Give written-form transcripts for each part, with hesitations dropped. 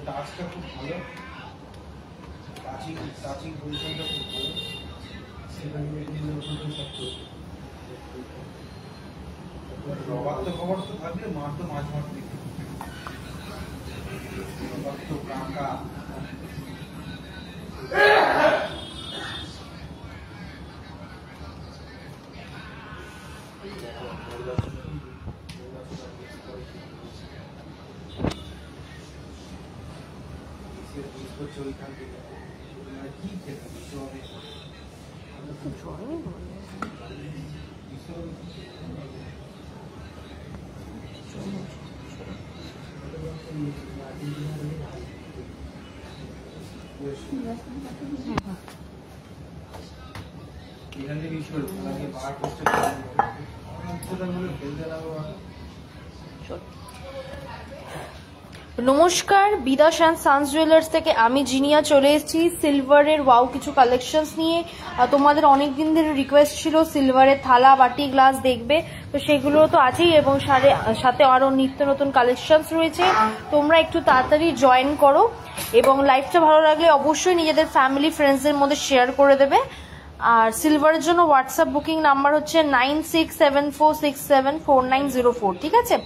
টাচটা খুব ভালো, টাচিং পজিশনটা খুব ভালো। রবার তো খবর তো থাকলে মার তো মাঝ মাঠ দিকে রবার তো কাঁকা। কি খেতে এখান থেকে ইস্যু লাগে বার করতে ফেলতে লাগো। নমস্কার, বিদাস অ্যান্ড সানস জুয়েলার্স থেকে আমি জিনিয়া চলে এসেছি সিলভারের ওয়াও কিছু কালেকশনস নিয়ে। তোমাদের অনেক দিন ধরে রিকোয়েস্ট ছিল সিলভারের থালা বাটি গ্লাস দেখবে, তো সেগুলো তো আছেই এবং সাথে আরো নিত্য নতুন কালেকশনস রয়েছে। তোমরা একটু তাড়াতাড়ি জয়েন করো এবং লাইভটা ভালো লাগলে অবশ্যই নিজেদের ফ্যামিলি ফ্রেন্ডসদের মধ্যে শেয়ার করে দেবে। আর সিলভারের জন্য হোয়াটসঅ্যাপ বুকিং নাম্বার হচ্ছে 9674674904, ঠিক আছে?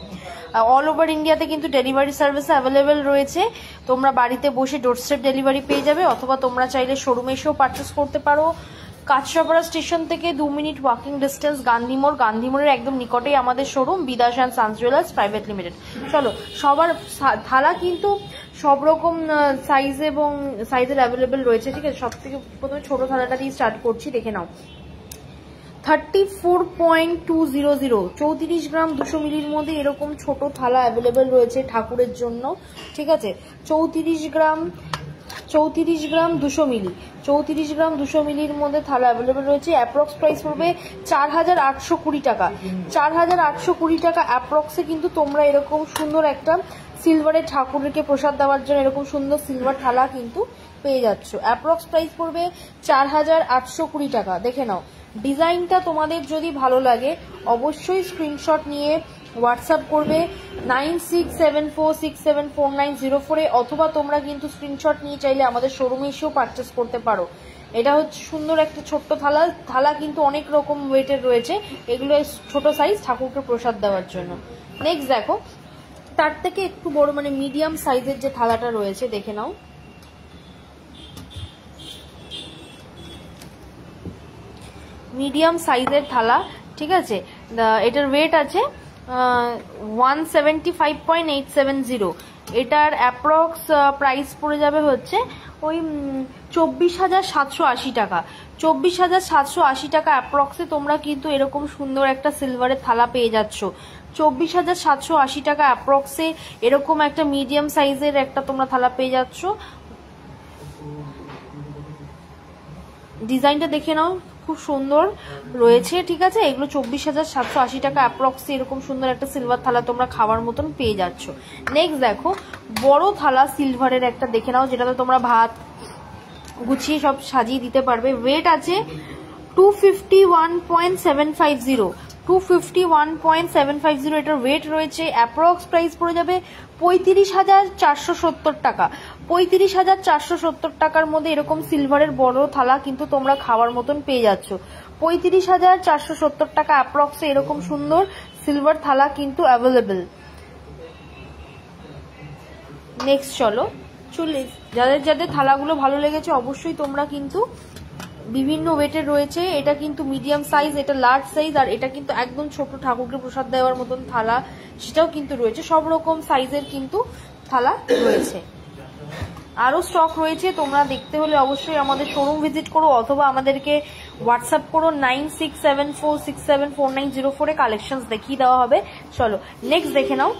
অল ওভার ইন্ডিয়াতে কিন্তু ডেলিভারি সার্ভিস অ্যাভেলেবেল রয়েছে। তোমরা বাড়িতে বসে ডোরস্টেপ ডেলিভারি পেয়ে যাবে, অথবা তোমরা চাইলে শোরুমে এসেও পারচেস করতে পারো। কাঁচরাপাড়া স্টেশন থেকে 2 মিনিট ওয়াকিং ডিস্টেন্স গান্ধীমোড়ের একদম নিকটেই আমাদের showroom Bidas and Sons Jewellers Private Limited. চলো, সবার থালা কিন্তু সব রকম সাইজ এবং সাইজের অ্যাভেলেবেল রয়েছে, ঠিক আছে? সব থেকে প্রথমে ছোট থালাটা দিয়ে স্টার্ট করছি, দেখে নাও। 34.200 34 গ্রাম 200 মিলির মধ্যে এরকম ছোট থালা অ্যাভেলেবেল রয়েছে ঠাকুরের জন্য, ঠিক আছে? 34 গ্রাম 200 মিলি 34 গ্রাম 200 মিলির মধ্যে থালা অ্যাভেলেবেল রয়েছে। অ্যাপ্রক্স প্রাইস পড়বে 4820 টাকা। 4820 টাকা অ্যাপ্রক্সে কিন্তু তোমরা এরকম সুন্দর একটা সিলভারের ঠাকুরকে প্রসাদ দেওয়ার জন্য এরকম সুন্দর সিলভার থালা কিন্তু পেয়ে যাচ্ছ। অ্যাপ্রক্স প্রাইস পড়বে 4820 টাকা। দেখে নাও, ডিজাইনটা তোমাদের যদি ভালো লাগে অবশ্যই স্ক্রিনশট নিয়ে হোয়াটসঅ্যাপ করবে 9674674904 অথবা তোমরা কিন্তু স্ক্রিনশট নিয়ে চাইলে আমাদের শোরুমে এসেও পারচেস করতে পারো। এটা হচ্ছে সুন্দর একটা ছোট্ট থালা কিন্তু অনেক রকম ওয়েটের রয়েছে, এগুলো ছোট সাইজ ঠাকুরকে প্রসাদ দেওয়ার জন্য। নেক্সট দেখো, তার থেকে একটু বড় মানে মিডিয়াম সাইজের যে থালাটা রয়েছে, দেখে নাও। মিডিয়াম সাইজের থালা, ঠিক আছে? এটার ওয়েট আছে 175.870। এটার অ্যাপ্রক্স প্রাইস পড়ে যাবে হচ্ছে ওই 24,780 টাকা। 24,780 টাকা অ্যাপ্রক্সে তোমরা কিন্তু এরকম সুন্দর একটা সিলভারের থালা পেয়ে যাচ্ছ। 24,780 টাকা অ্যাপ্রক্সে এরকম একটা মিডিয়াম সাইজের একটা তোমরা থালা পেয়ে যাচ্ছ। ডিজাইনটা দেখে নাও, খুব সুন্দর রয়েছে, ঠিক আছে? এগুলো 24,780 টাকা অ্যাপ্রক্সে এরকম সুন্দর একটা সিলভার থালা তোমরা খাওয়ার মতন পেয়ে যাচ্ছ। নেক্সট দেখো, বড় থালা সিলভারের একটা দেখে নাও, যেটাতে তোমরা ভাত গুছিয়ে সব সাজিয়ে দিতে পারবে। ওয়েট আছে 251.750 251.750 এটার ওয়েট রয়েছে। অ্যাপ্রক্স প্রাইস পড়ে যাবে 35,470 টাকা। 35,470 টাকার মধ্যে এরকম সিলভারের বড় থালা কিন্তু তোমরা খাওয়ার মতন পেয়ে যাচ্ছ। 35,470 টাকা অ্যাপ্রক্সে এরকম সুন্দর সিলভার থালা কিন্তু অ্যাভেলেবেল। নেক্সট চলো, যাদের থালাগুলো ভালো লেগেছে অবশ্যই তোমরা কিন্তু বিভিন্ন ওয়েটের রয়েছে। এটা কিন্তু মিডিয়াম সাইজ, এটা লার্জ সাইজ, আর এটা কিন্তু একদম ছোট ঠাকুরকে প্রসাদ দেওয়ার মতন থালা, সেটাও কিন্তু রয়েছে। সব রকম সাইজের কিন্তু থালা রয়েছে। আরো স্টক রয়েছে, তোমরা দেখতে হলে অবশ্যই আমাদের শোরুম ভিজিট করো অথবা আমাদেরকে হোয়াটসঅ্যাপ করো 9674674904 কালেকশনস দেখিয়ে দেওয়া হবে। চলো নেক্সট দেখে নাও।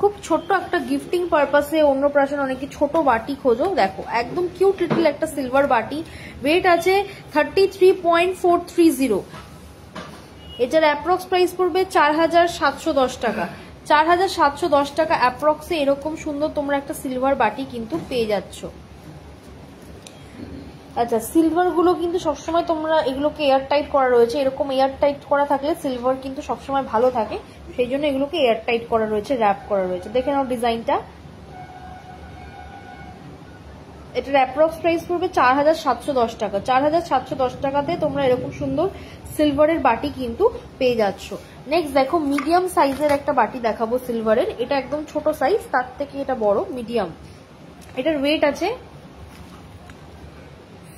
খুব ছোট্ট একটা গিফটিং পারপাসে অন্নপ্রাশন অনেকে ছোট বাটি খোঁজো, দেখো একদম কিউট লিটল একটা সিলভার বাটি। ওয়েট আছে 33.430। এটার অ্যাপ্রক্স প্রাইস পড়বে 4,710 টাকা। 4,710 টাকা অ্যাপ্রক্সে এরকম সুন্দর তোমরা একটা সিলভার বাটি কিন্তু পেয়ে যাচ্ছ। আচ্ছা, সিলভার গুলো কিন্তু সবসময় তোমরা এগুলোকে এয়ার টাইট করা রয়েছে, এরকম এয়ার টাইট করা থাকলে সিলভার কিন্তু সবসময় ভালো থাকে, সেই জন্য এগুলোকে এয়ার টাইট করা রয়েছে, র্যাপ করা রয়েছে। দেখে নাও ডিজাইনটা। এটার অ্যাপ্রক্স প্রাইস পড়বে 4710 টাকা। 4710 টাকাতে তোমরা এরকম সুন্দর সিলভারের বাটি কিন্তু পেয়ে যাচ্ছ। নেক্সট দেখো, মিডিয়াম সাইজের একটা বাটি দেখাবো সিলভারের। এটা একদম ছোট সাইজ, তার থেকে এটা বড়, মিডিয়াম। এটার ওয়েট আছে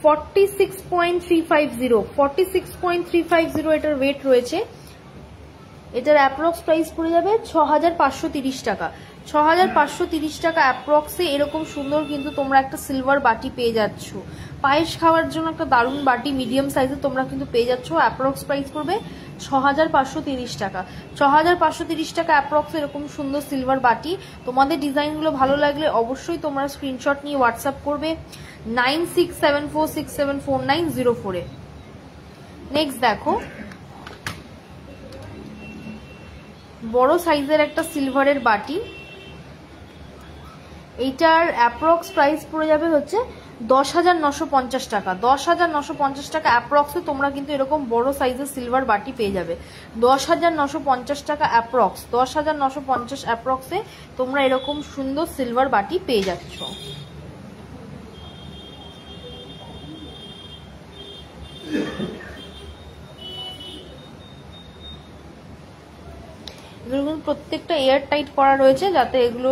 46.350, 46.350 এটার ওয়েট রয়েছে। এটার অ্যাপ্রক্স প্রাইস পড়ে যাবে 6530 টাকা। 6530 টাকা অ্যাপ্রক্সে এরকম সুন্দর কিন্তু তোমরা একটা সিলভার বাটি পেয়ে যাচ্ছ। পায়েস খাওয়ার জন্য একটা দারুণ বাটি মিডিয়াম সাইজে তোমরা কিন্তু পেয়ে যাচ্ছ। অ্যাপ্রক্স প্রাইস পড়বে 6530 টাকা। 6530 টাকা অ্যাপ্রক্সে এরকম সুন্দর সিলভার বাটি। তোমাদের ডিজাইনগুলো ভালো লাগলে অবশ্যই তোমরা স্ক্রিনশট নিয়ে হোয়াটসঅ্যাপ করবে 9674674904 এ। নেক্সট দেখো, বড় সাইজের একটা সিলভারের বাটি। এইটার অ্যাপ্রক্স প্রাইস পড়ে যাবে হচ্ছে 10,950 টাকা। 10,950 টাকা অ্যাপ্রক্সে তোমরা কিন্তু এরকম বড় সাইজের সিলভার বাটি পেয়ে যাবে। 10,950 টাকা অ্যাপ্রক্স, 10,950 অ্যাপ্রক্সে তোমরা এরকম সুন্দর সিলভার বাটি পেয়ে যাচ্ছ। এগুলো প্রত্যেকটা এয়ার টাইট করা রয়েছে, যাতে এগুলো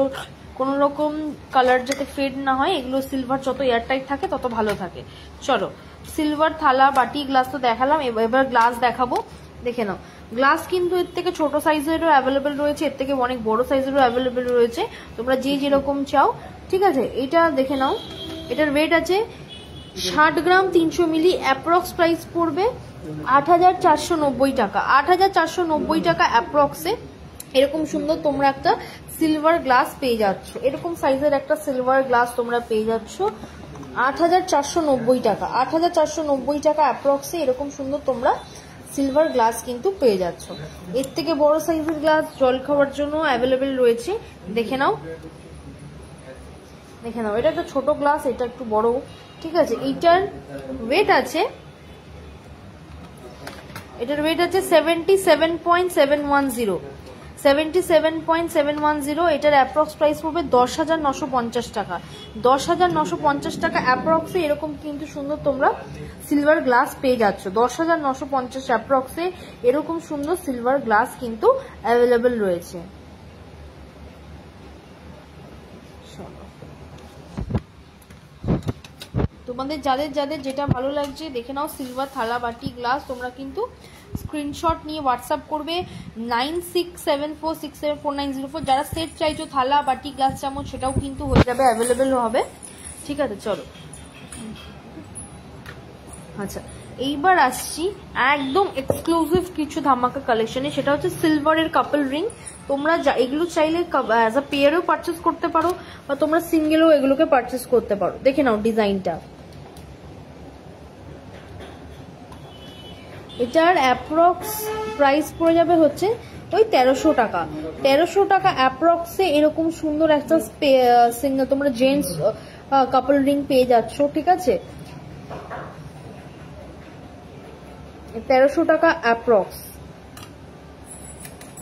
কোন রকম কালার যাতে ফেড না হয়। এগুলো সিলভার যত এয়ার টাইট থাকে তত ভালো থাকে। চলো, সিলভার থালা বাটি গ্লাস তো দেখালাম, এবার গ্লাস দেখাবো। দেখে নাও, গ্লাস কিন্তু এর থেকে ছোট সাইজেরও অ্যাভেলেবেল রয়েছে, এর থেকে অনেক বড় সাইজেরও অ্যাভেলেবেল রয়েছে, তোমরা যে যেরকম চাও। ঠিক আছে, এটা দেখে নাও। এটার ওয়েট আছে 60 গ্রাম 300 মিলি। অ্যাপ্রক্স প্রাইস পড়বে 8490 টাকা। 8490 টাকা অ্যাপ্রক্সে এরকম সুন্দর তোমরা একটা সিলভার গ্লাস পেয়ে যাচ্ছ। এরকম সাইজের একটা সিলভার গ্লাস তোমরা পেয়ে যাচ্ছ 8490 টাকা। 8490 টাকা অ্যাপ্রক্সে এরকম সুন্দর তোমরা সিলভার গ্লাস কিন্তু পেয়ে যাচ্ছ। এর থেকে বড় সাইজের গ্লাস জল খাওয়ার জন্য অ্যাভেলেবেল রয়েছে। দেখে নাও, দেখে নাও, এটা একটা ছোট গ্লাস, এটা একটু বড়। ঠিক আছে, এইটার ওয়েট আছে 77.710, 77.710। এটার অ্যাপ্রক্স প্রাইস পড়বে 10,950 টাকা। 10,950 টাকা অ্যাপ্রক্সে এরকম কিন্তু সুন্দর তোমরা সিলভার গ্লাস পেয়ে যাচ্ছ। 10,950 অ্যাপ্রক্সে এরকম সুন্দর সিলভার গ্লাস কিন্তু অ্যাভেলেবেল রয়েছে। তোমাদের যাদের যাদের যেটা ভালো লাগছে দেখে নাও। সিলভার থালা বাটি গ্লাস তোমরা কিন্তু স্ক্রিনশট নিয়ে হোয়াটসঅ্যাপ করবে 9674674904। যারা সেট চাইছো থালা বাটি গ্লাস চামচ, সেটাও কিন্তু হয়ে যাবে, অ্যাভেলেবেল হবে। ঠিক আছে, চলো। আচ্ছা, এইবার আসছি একদম এক্সক্লুসিভ কিছু ধামাকা কালেকশনে, সেটা হচ্ছে সিলভারের কাপল রিং। তোমরা এগুলো চাইলে অ্যাজ আ পেয়ারেও পারচেস করতে পারো, বা তোমরা সিঙ্গেলও এগুলোকে পারচেস করতে পারো। দেখে নাও ডিজাইনটা। এটার অ্যাপ্রক্স প্রাইস পড়ে যাবে হচ্ছে ওই 1300 টাকা। 1300 টাকা অ্যাপ্রক্সে এরকম সুন্দর একটা তোমরা জেন্টস কাপল রিং পেয়ে যাচ্ছ। ঠিক আছে, 1300 টাকা অ্যাপ্রক্স।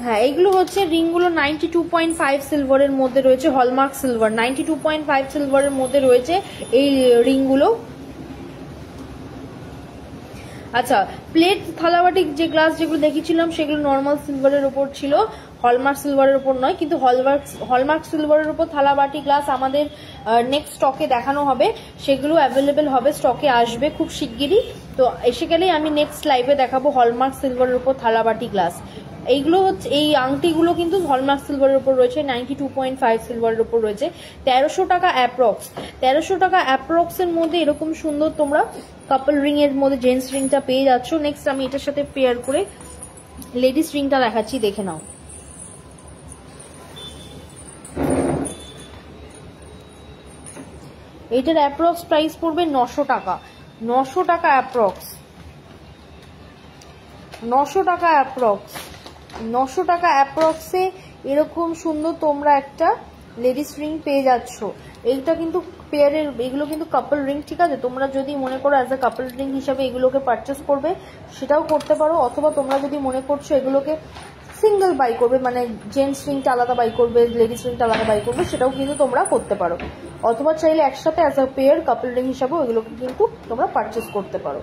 হ্যাঁ, এইগুলো হচ্ছে রিংগুলো 92.5 সিলভারের মধ্যে রয়েছে, হলমার্ক সিলভার। 92.5 সিলভারের মধ্যে রয়েছে এই রিংগুলো। আচ্ছা, প্লেট থালাবাটি যে গ্লাস যেগুলো দেখিয়েছিলাম সেগুলো নর্মাল সিলভারের উপর ছিল, হলমার্ক সিলভারের উপর নয়। কিন্তু হলমার্ক সিলভারের উপর থালাবাটি গ্লাস আমাদের নেক্সট স্টকে দেখানো হবে, সেগুলো অ্যাভেলেবেল হবে, স্টকে আসবে খুব শিগগিরই। তো এসে গেলেই আমি নেক্সট লাইভে দেখাবো হলমার্ক সিলভারের উপর থালাবাটি গ্লাস। এইগুলো হচ্ছে, এই আংটিগুলো কিন্তু হলমার্ক সিলভারের উপর রয়েছে, 92.5 সিলভারের উপর রয়েছে। 1300 টাকা অ্যাপ্রক্স। 1300 টাকা অ্যাপ্রক্স এর মধ্যে এরকম সুন্দর তোমরা কাপল রিং এর মধ্যে জেন্টস রিংটা পেয়ে যাচ্ছ। নেক্সট আমি এটার সাথে পেয়ার করে লেডিস রিংটা দেখাচ্ছি, দেখে নাও। এটার অ্যাপ্রক্স প্রাইস পড়বে 900 টাকা। 900 টাকা অ্যাপ্রক্স। 900 টাকা অ্যাপ্রক্স। 900 টাকা অ্যাপ্রক্সে এরকম সুন্দর তোমরা একটা লেডিস রিং পেয়ে যাচ্ছ। এইটা কিন্তু পেয়ারের, এগুলো কিন্তু কাপল রিং, ঠিক আছে। তোমরা যদি মনে করো অ্যাজ এ কাপল রিং হিসাবে এগুলোকে পারচেস করবে সেটাও করতে পারো, অথবা তোমরা যদি মনে করছো এগুলোকে সিঙ্গেল বাই করবে, মানে জেন্টস রিংটা আলাদা বাই করবে, লেডিস রিংটা আলাদা বাই করবে, সেটাও কিন্তু তোমরা করতে পারো। অথবা চাইলে একসাথে as a pair couple ring হিসাবেও এগুলোকে কিন্তু তোমরা পারচেস করতে পারো।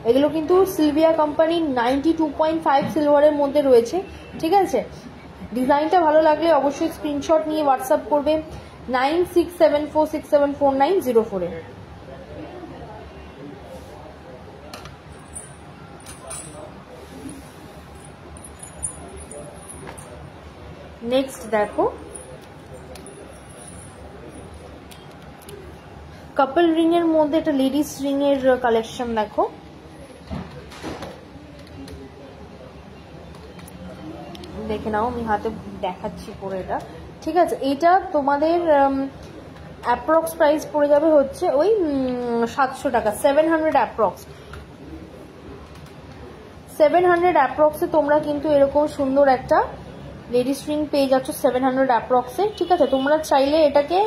এগুলো কিন্তু সিলভিয়া কোম্পানির 92.5 সিলভারের মধ্যে রয়েছে, ঠিক আছে। ডিজাইনটা ভালো লাগলে অবশ্যই স্ক্রিনশট নিয়ে হোয়াটসঅ্যাপ করবে 9674674904-এ। নেক্সট দেখো কাপল রিং এর মধ্যে একটা লেডিস রিং এর কালেকশন দেখো। দেখে নাও, আমি হাতে দেখাচ্ছি পরে এটা, ঠিক আছে। এটা তোমাদের অ্যাপ্রক্স প্রাইস পড়ে যাবে হচ্ছে ওই 700 টাকা, 700 অ্যাপ্রক্স। 700 অ্যাপ্রক্সে তোমরা কিন্তু এরকম সুন্দর একটা লেডিস রিং পেয়ে যাচ্ছ 700 অ্যাপ্রক্সে, ঠিক আছে। তোমরা চাইলে এটাকে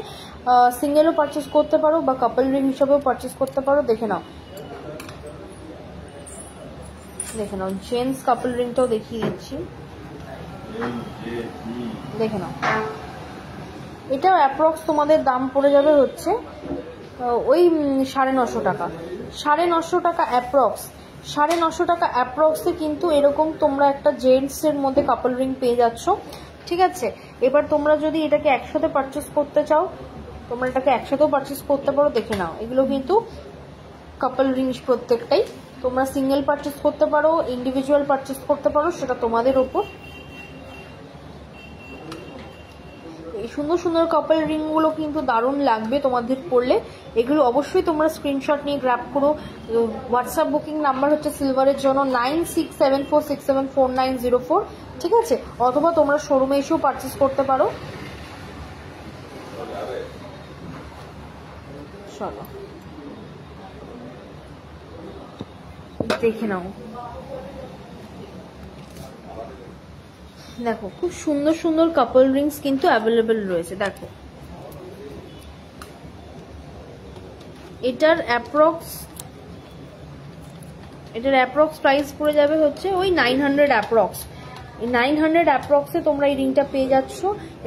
সিঙ্গেলও পারচেস করতে পারো বা কাপল রিং হিসাবেও পারচেস করতে পারো। দেখে নাও, দেখে নাও, জেন্টস কাপল রিংটাও দেখিয়ে দিচ্ছি, দেখে নাও। এটা অ্যাপ্রক্স তোমাদের দাম পড়ে যাবে হচ্ছে ওই 950 টাকা, 950 টাকা অ্যাপ্রক্স। 950 টাকা অ্যাপ্রক্সে কিন্তু এরকম তোমরা একটা জেন্টস এর মধ্যে কাপল রিং পেয়ে যাচ্ছ, ঠিক আছে। এবার তোমরা যদি এটাকে একসাথে পারচেস করতে চাও, তোমরা এটাকে একসাথেও পারচেস করতে পারো। দেখে নাও, এগুলো কিন্তু কাপল রিং প্রত্যেকটাই। তোমরা সিঙ্গেল পারচেস করতে পারো, ইন্ডিভিজুয়াল পারচেস করতে পারো, সেটা তোমাদের ওপর। এই সুন্দর সুন্দর কাপল রিং গুলো কিন্তু দারুণ লাগবে তোমাদের পরলে। এগুলো অবশ্যই তোমরা স্ক্রিনশট নিয়ে গ্র্যাব করো। হোয়াটসঅ্যাপ বুকিং নাম্বার হচ্ছে সিলভারের জন্য 9674674904, ঠিক আছে। অথবা তোমরা শোরুমে এসেও পারচেস করতে পারো। চলো দেখে নাও, দেখো খুব সুন্দর সুন্দর কাপল রিংস কিন্তু অ্যাভেলেবেল রয়েছে। দেখো এটার অ্যাপ্রক্স প্রাইস পড়ে যাবে হচ্ছে ওই 900 অ্যাপ্রক্স। এই 900 অ্যাপ্রক্সে তোমরা এই রিংটা পেয়ে যাচ্ছ।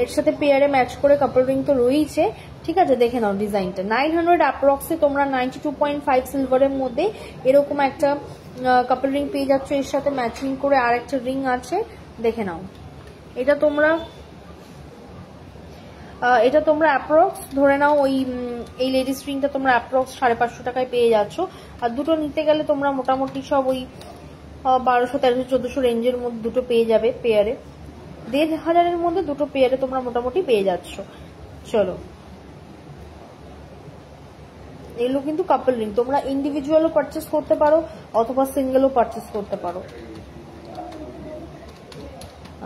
এর সাথে পেয়ারে ম্যাচ করে কাপল রিং তো রয়েছে, ঠিক আছে। দেখে নাও ডিজাইনটা, 900 অ্যাপ্রক্সে তোমরা 92.5 সিলভারের মধ্যে এরকম একটা কাপল রিং পেয়ে যাচ্ছ। এর সাথে ম্যাচিং করে আর একটা রিং আছে, দেখে নাও। এটা তোমরা অ্যাপ্রক্স ধরে নাও ওই এই লেডিস রিংটা তোমরা অ্যাপ্রক্স 550 টাকায় পেয়ে যাচ্ছ। আর দুটো নিতে গেলে তোমরা মোটামুটি সব ওই 1200, 1300, 1400 রেঞ্জের মধ্যে দুটো পেয়ে যাবে পেয়ারে। 1500-এর মধ্যে দুটো পেয়ারে তোমরা মোটামুটি পেয়ে যাচ্ছ। চলো, এগুলো কিন্তু কাপল রিং, তোমরা ইন্ডিভিজুয়ালও পারচেস করতে পারো অথবা সিঙ্গেলও পারচেস করতে পারো।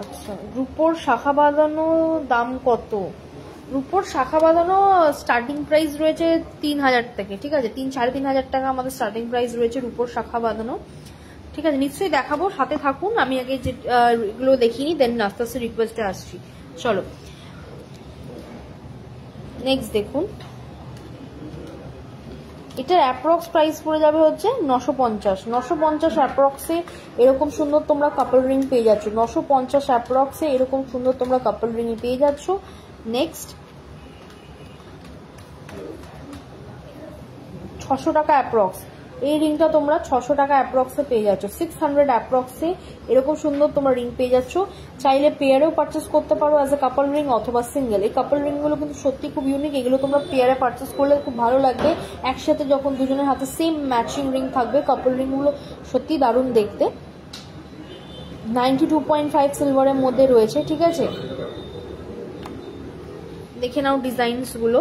আচ্ছা, রূপোর শাখা বাঁধানো দাম কত? রূপোর শাখা বাঁধানো স্টার্টিং প্রাইস রয়েছে 3000 থেকে, ঠিক আছে। 3-3.5 টাকা আমাদের স্টার্টিং প্রাইস রয়েছে রূপোর শাখা বাঁধানো, ঠিক আছে। নিশ্চয়ই দেখাবো, সাথে থাকুন। আমি আগে যে এগুলো দেখিনি, দেন আস্তে আস্তে রিকোয়েস্টে আসছি। চলো নেক্সট দেখুন, এটার অ্যাপ্রক্স প্রাইস পড়ে যাবে হচ্ছে 950 অ্যাপ্রক্সে এরকম সুন্দর তোমরা কাপল রিং পেয়ে যাচ্ছ। 950 অ্যাপ্রক্সে এরকম সুন্দর তোমরা কাপল রিং পেয়ে যাচ্ছ। নেক্সট 600 টাকা অ্যাপ্রক্স, এই রিংটা তোমরা 600 টাকা অ্যাপ্রক্সে পেয়ে যাচ্ছ। 600 অ্যাপ্রক্সে এরকম সুন্দর তোমরা রিং পেয়ে যাচ্ছ। চাইলে পেয়ারেও পারচেস করতে পারো অ্যাজ এ কাপল রিং অথবা সিঙ্গেল। এই কাপল রিং গুলো কিন্তু সত্যি খুব ইউনিক, এগুলো তোমরা পেয়ারে পারচেস করলে খুব ভালো লাগবে। একসাথে যখন দুজনের হাতে সেম ম্যাচিং রিং থাকবে, কাপল রিং গুলো সত্যি দারুণ দেখতে। 92.5 সিলভারের মধ্যে রয়েছে, ঠিক আছে। দেখে নাও ডিজাইনস গুলো।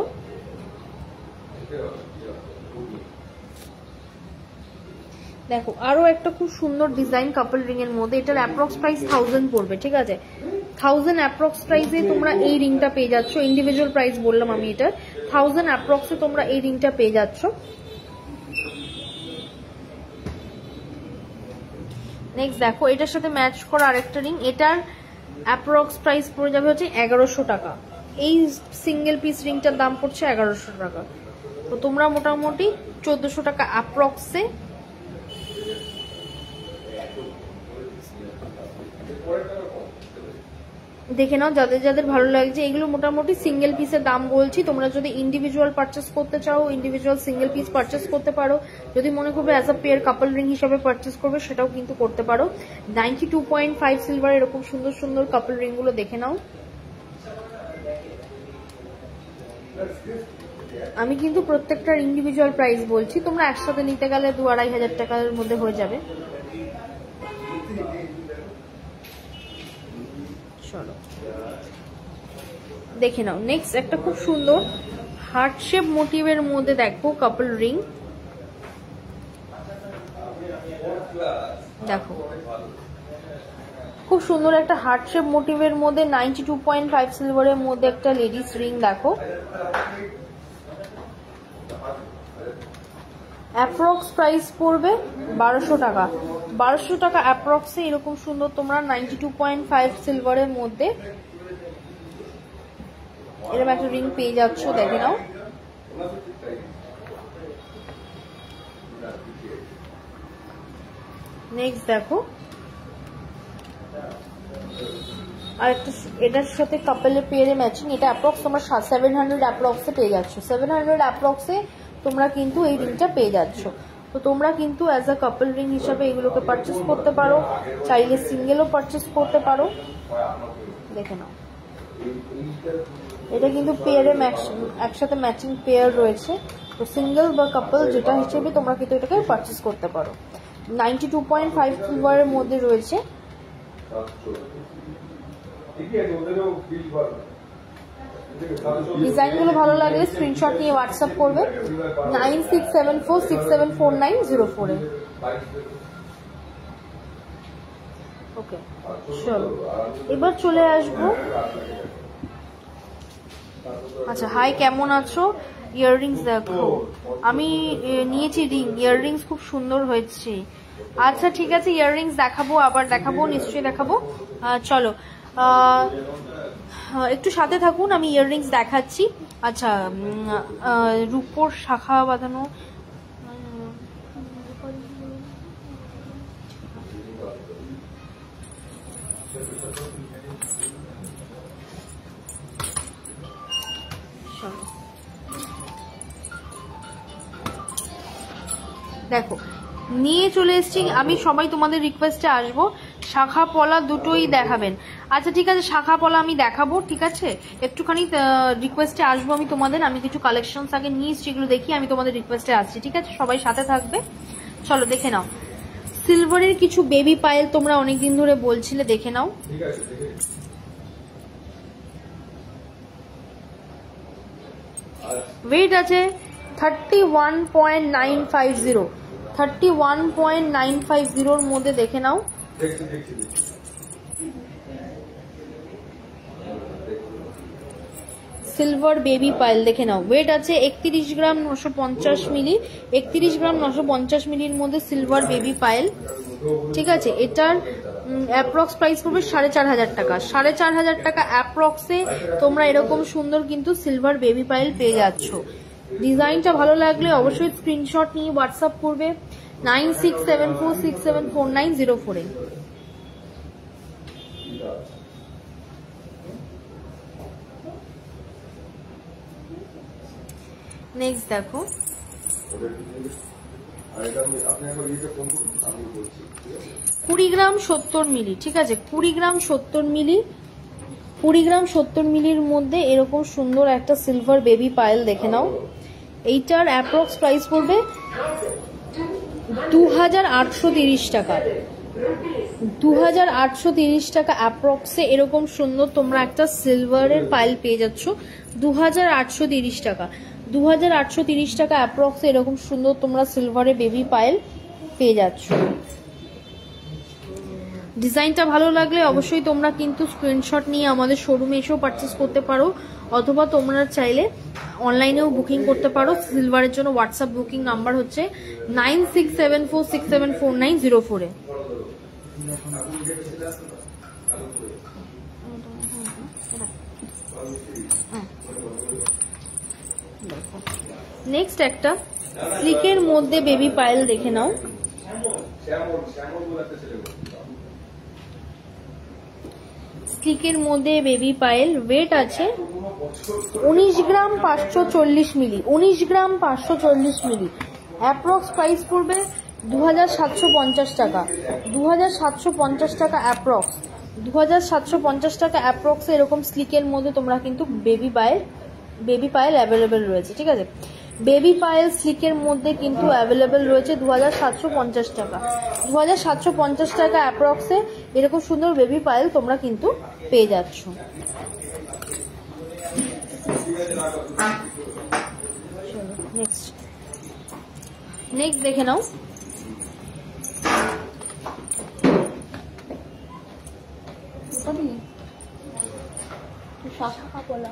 দেখো আরো একটা খুব সুন্দর ডিজাইন কাপল রিং এর মধ্যে, এটার অ্যাপ্রক্স প্রাইস 1000 পড়বে, ঠিক আছে। 1000 অ্যাপ্রক্স প্রাইসে তোমরা এই রিংটা পেয়ে যাচ্ছ। ইন্ডিভিজুয়াল প্রাইস বললাম আমি এটার। 1000 অ্যাপ্রক্সে তোমরা এই রিংটা পেয়ে যাচ্ছ। নেক্সট দেখো এটার সাথে ম্যাচ করা আরেকটা রিং, এটার অ্যাপ্রক্স প্রাইস পড়ে যাবে হচ্ছে 1100 টাকা। এই সিঙ্গেল পিস রিংটার দাম পড়ছে 1100 টাকা। তো তোমরা মোটামুটি 1400 টাকা অ্যাপ্রক্সে দেখে নাও, যাদের যাদের ভালো লাগছে। এগুলো মোটামুটি সিঙ্গেল পিসের দাম বলছি, তোমরা যদি ইন্ডিভিজুয়াল পারচেস করতে চাও ইন্ডিভিজুয়াল সিঙ্গেল পিস পারচেস করতে পারো, যদি মনে করবে as a pair couple ring হিসাবে পারচেস করবে সেটাও কিন্তু করতে পারো। 92.5 সিলভার এরকম সুন্দর সুন্দর কাপল রিং গুলো দেখে নাও। আমি কিন্তু প্রত্যেকটার ইন্ডিভিজুয়াল প্রাইস বলছি, তোমরা একসাথে নিতে গেলে 2-2.5 হাজার টাকার মধ্যে হয়ে যাবে। চলো দেখে নাও নেক্সট একটা খুব সুন্দর হার্ট শেপ মোটিভের মধ্যে দেখো কাপল রিং। দেখো খুব সুন্দর একটা হার্ট শেপ মোটিভের মধ্যে 92.5 সিলভারের মধ্যে একটা লেডিস রিং। দেখো অ্যাপ্রক্স প্রাইস পড়বে 1200 টাকা। 1200 টাকা অ্যাপ্রক্সে এরকম সুন্দর তোমরা 92.5 সিলভারের মধ্যে এরকম একটা রিং পেয়ে যাচ্ছ, দেখে নাও। নেক্সট দেখো আর একটা এটার সাথে কাপেলের পেয়ারে ম্যাচিং, এটা অ্যাপ্রক্স তোমরা 700 অ্যাপ্রক্সে পেয়ে যাচ্ছ। 700 অ্যাপ্রক্সে তোমরা কিন্তু এই রিংটা পেয়ে যাচ্ছ। তো তোমরা কিন্তু অ্যাজ আ কাপল রিং হিসাবে এগুলোকে পারচেস করতে পারো, চাইলে সিঙ্গেলও পারচেস করতে পারো। দেখে নাও এটা কিন্তু পেয়ারে একসাথে ম্যাচিং পেয়ার রয়েছে, তো সিঙ্গেল বা কাপল যেটা হিসেবে তোমরা কিন্তু এটাকে পারচেস করতে পারো। 92.5 সিলভারের মধ্যে রয়েছে। ডিজাইনগুলো ভালো লাগলে স্ক্রিনশট নিয়ে হোয়াটসঅ্যাপ করবে 9674674904 এ। ওকে চলো এবার চলে আসবো। আচ্ছা হাই, কেমন আছো? ইয়াররিংস দেখো, আমি নিয়েছি রিং, ইয়াররিংস খুব সুন্দর হয়েছে। আচ্ছা ঠিক আছে, ইয়াররিংস দেখাবো, আবার দেখাবো, নিশ্চয়ই দেখাবো। চলো একটু সাথে থাকুন, আমি ইয়াররিংস দেখাচ্ছি। আচ্ছা রূপোর শাখা বাঁধানো, দেখো নিয়ে চলে এসেছি আমি। সবাই তোমাদের রিকোয়েস্টে আসবো, শাখা পলা দুটোই দেখাবেন। আচ্ছা ঠিক আছে, শাখা পলা আমি দেখাবো, ঠিক আছে একটুখানি রিকোয়েস্টে আসবো আমি তোমাদের। আমি কিছু কালেকশন আগে নিয়ে এসেছি, এগুলো দেখি আমি তোমাদের রিকোয়েস্টে আসছি, ঠিক আছে সবাই সাথে থাকবে। চলো দেখে নাও সিলভারের কিছু বেবি পায়েল, তোমরা অনেকদিন ধরে বলছিলে, দেখে নাও। ওয়েট আছে 31.950, 31.950 মধ্যে দেখে নাও। সিলভার বেবি পাইল দেখে নাও, ওয়েট আছে 31 গ্রাম 950 মিলি, 31 গ্রাম 950 মিলির মধ্যে সিলভার বেবি পাইল, ঠিক আছে। এটার অ্যাপ্রক্স প্রাইস পড়বে 4500 টাকা। 4500 টাকা অ্যাপ্রক্সে তোমরা এরকম সুন্দর কিন্তু সিলভার বেবি পাইল পেয়ে যাচ্ছ। ডিজাইনটা ভালো লাগলে অবশ্যই স্ক্রিনশট নিয়ে হোয়াটসঅ্যাপ করবে 9674674904 এ। নেক্সট দেখো 20 গ্রাম 70 মিলি, ঠিক আছে 20 গ্রাম 70 মিলি, 20 গ্রাম 70 মিলির মধ্যে এরকম সুন্দর একটা সিলভার বেবি পাইল দেখে নাও। এইটার অ্যাপ্রক্স প্রাইস পড়বে 2830 টাকা। 2830 টাকা অ্যাপ্রক্সে এরকম সুন্দর তোমরা একটা সিলভারের পাইল পেয়ে যাচ্ছ 2830 টাকা। 2830 টাকা অ্যাপ্রক্সে এরকম সুন্দর তোমরা সিলভারের বেবি পাইল পেয়ে যাচ্ছ। ডিজাইনটা ভালো লাগলে অবশ্যই তোমরা কিন্তু স্ক্রিনশট নিয়ে আমাদের শোরুমে এসেও পারচেস করতে পারো, অথবা তোমরা চাইলে অনলাইনেও বুকিং করতে পারো। সিলভারের জন্য হোয়াটসঅ্যাপ বুকিং নাম্বার হচ্ছে 9674674904 এ। নেক্সট একটা স্লিকের মধ্যে বেবি পায়েল দেখে নাও। স্লিকের মধ্যে বেবি পায়েল, ওয়েট আছে 19 গ্রাম 540 মিলি, 19 গ্রাম 540 মিলি। অ্যাপ্রক্স প্রাইস পড়বে 2750 টাকা, 2750 টাকা অ্যাপ্রক্স, 2750 টাকা অ্যাপ্রক্স। এরকম স্লিকের মধ্যে তোমরা কিন্তু বেবি পায়েল অ্যাভেলেবেল রয়েছে, ঠিক আছে। বেবি পায়েল স্লিকের মধ্যে কিন্তু অ্যাভেলেবেল রয়েছে 2750 টাকা, 2750 টাকা অ্যাপ্রক্সে এরকম সুন্দর বেবি পায়েল তোমরা কিন্তু পেয়ে যাচ্ছ। নেক্সট দেখে নাও। শাখা পলা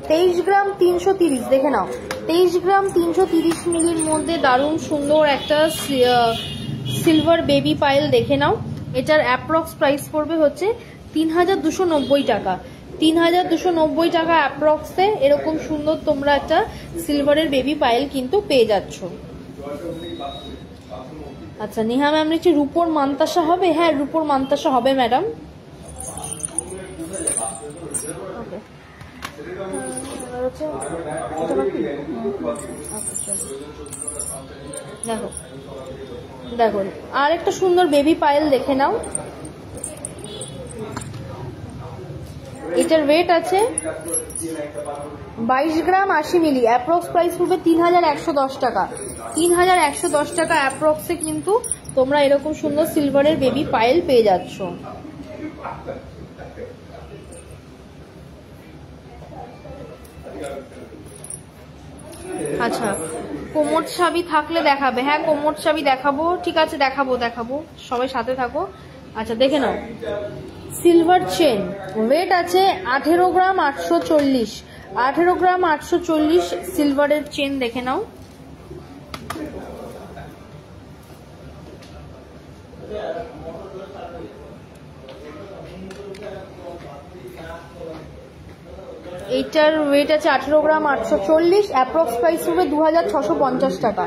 23 গ্রাম 330 দেখে নাও। 23 গ্রাম 330 মিলির মধ্যে দারুণ সুন্দর একটা সিলভার বেবি পাইল দেখে নাও। এটার অ্যাপ্রক্স প্রাইস পড়বে হচ্ছে 3290 টাকা, 3290 টাকা অ্যাপ্রক্সে এরকম সুন্দর তোমরা একটা সিলভারের বেবি পাইল কিন্তু পেয়ে যাচ্ছ। আচ্ছা নেহা ম্যাম লিখছে রূপোর মান্তাসা হবে। হ্যাঁ রূপোর মান্তাসা হবে ম্যাডাম। দেখো দেখো আর একটা সুন্দর বেবি পায়েল দেখে নাও। এটার ওয়েট আছে 22 গ্রাম 80 মিলি, অ্যাপ্রক্স প্রাইস পড়বে 3110 টাকা, 3110 টাকা অ্যাপ্রক্সে কিন্তু তোমরা এরকম সুন্দর সিলভারের বেবি পায়েল পেয়ে যাচ্ছ। আচ্ছা কোমর চাবি থাকলে দেখাবে। হ্যাঁ কোমর চাবি দেখাবো, ঠিক আছে দেখাবো, সবাই সাথে থাকো। আচ্ছা দেখে নাও সিলভার চেন, ওয়েট আছে 18 গ্রাম 840, 18 গ্রাম 840 সিলভারের চেন দেখে নাও। এইটার ওয়েট আছে 18 গ্রাম 840, অ্যাপ্রক্স প্রাইস হবে 2650 টাকা,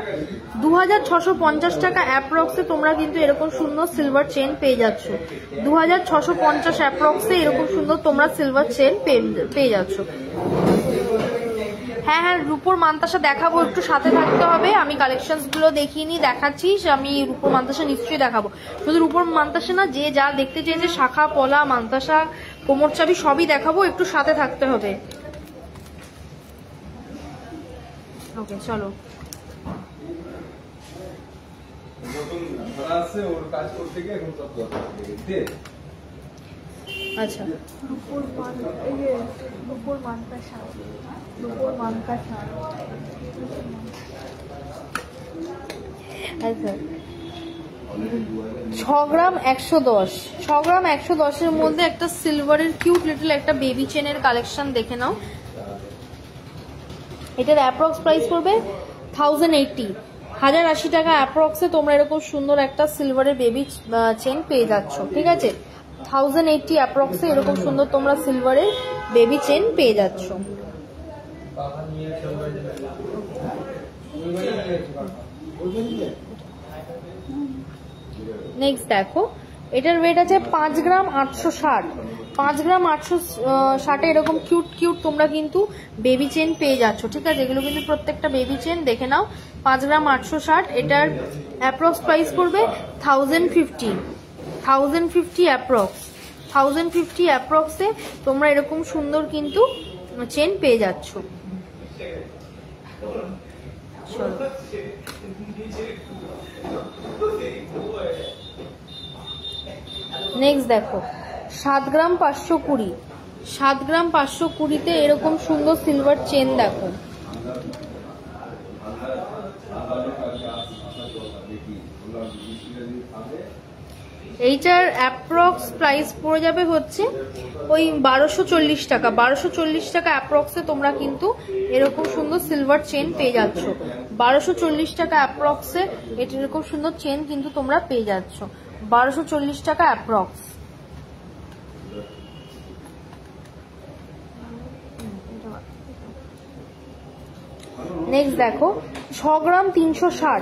2650 টাকা অ্যাপ্রক্সে তোমরা কিন্তু এরকম সুন্দর সিলভার চেন পেয়ে যাচ্ছ। 2650 অ্যাপ্রক্সে এরকম সুন্দর তোমরা সিলভার চেন পেয়ে যাচ্ছ। হ্যাঁ হ্যাঁ রূপোর মান্তাসা দেখাবো, একটু সাথে থাকতে হবে। আমি কালেকশনস গুলো দেখিয়ে নিই, দেখাচ্ছি। আমি রূপোর মান্তাসা নিশ্চয়ই দেখাবো। শুধু রূপোর মান্তাসা না, যে যা দেখতে চেয়েছে শাখা পলা মান্তাসা কোমর চাবি সবই দেখাবো, একটু সাথে থাকতে হবে। ওকে চলো আচ্ছা আচ্ছা 6 গ্রাম 110, 6 গ্রাম 110-এর মধ্যে একটা সিলভারের কিউট লিটল একটা বেবি চেনের কালেকশন দেখে নাও। এটার অ্যাপ্রক্স প্রাইস পড়বে 1080 টাকা অ্যাপ্রক্সে তোমরা এরকম সুন্দর একটা সিলভারের বেবি চেন পেয়ে যাচ্ছ, ঠিক আছে। 1080 অ্যাপ্রক্সে এরকম সুন্দর তোমরা সিলভারের বেবি চেন পেয়ে যাচ্ছ। নেক্সট দেখো এটার ওয়েট আছে 5 গ্রাম 860, 5 গ্রাম 860 এরকম কিউট তোমরা কিন্তু বেবি চেন পেয়ে যাচ্ছ, ঠিক আছে। এগুলো কিন্তু প্রত্যেকটা বেবি চেন দেখে নাও। 5 গ্রাম 860, এটার অ্যাপ্রক্স প্রাইস পড়বে 1050 অ্যাপ্রক্স, 1050 অ্যাপ্রক্সে তোমরা এরকম সুন্দর কিন্তু চেন পেয়ে যাচ্ছ। নেক্সট দেখো 7 গ্রাম 520, 7 গ্রাম 520-তে এরকম সুন্দর সিলভার চেন দেখো। এইটার অ্যাপ্রক্স প্রাইস পড়ে যাবে হচ্ছে ওই 1240 টাকা, 1240 টাকা অ্যাপ্রক্সে তোমরা কিন্তু এরকম সুন্দর সিলভার চেন পেয়ে যাচ্ছ। 1240 টাকা অ্যাপ্রক্সে এটা এরকম সুন্দর চেন কিন্তু তোমরা পেয়ে যাচ্ছ, 1240 টাকা অ্যাপ্রক্স। নেক্সট দেখো 6 গ্রাম 360,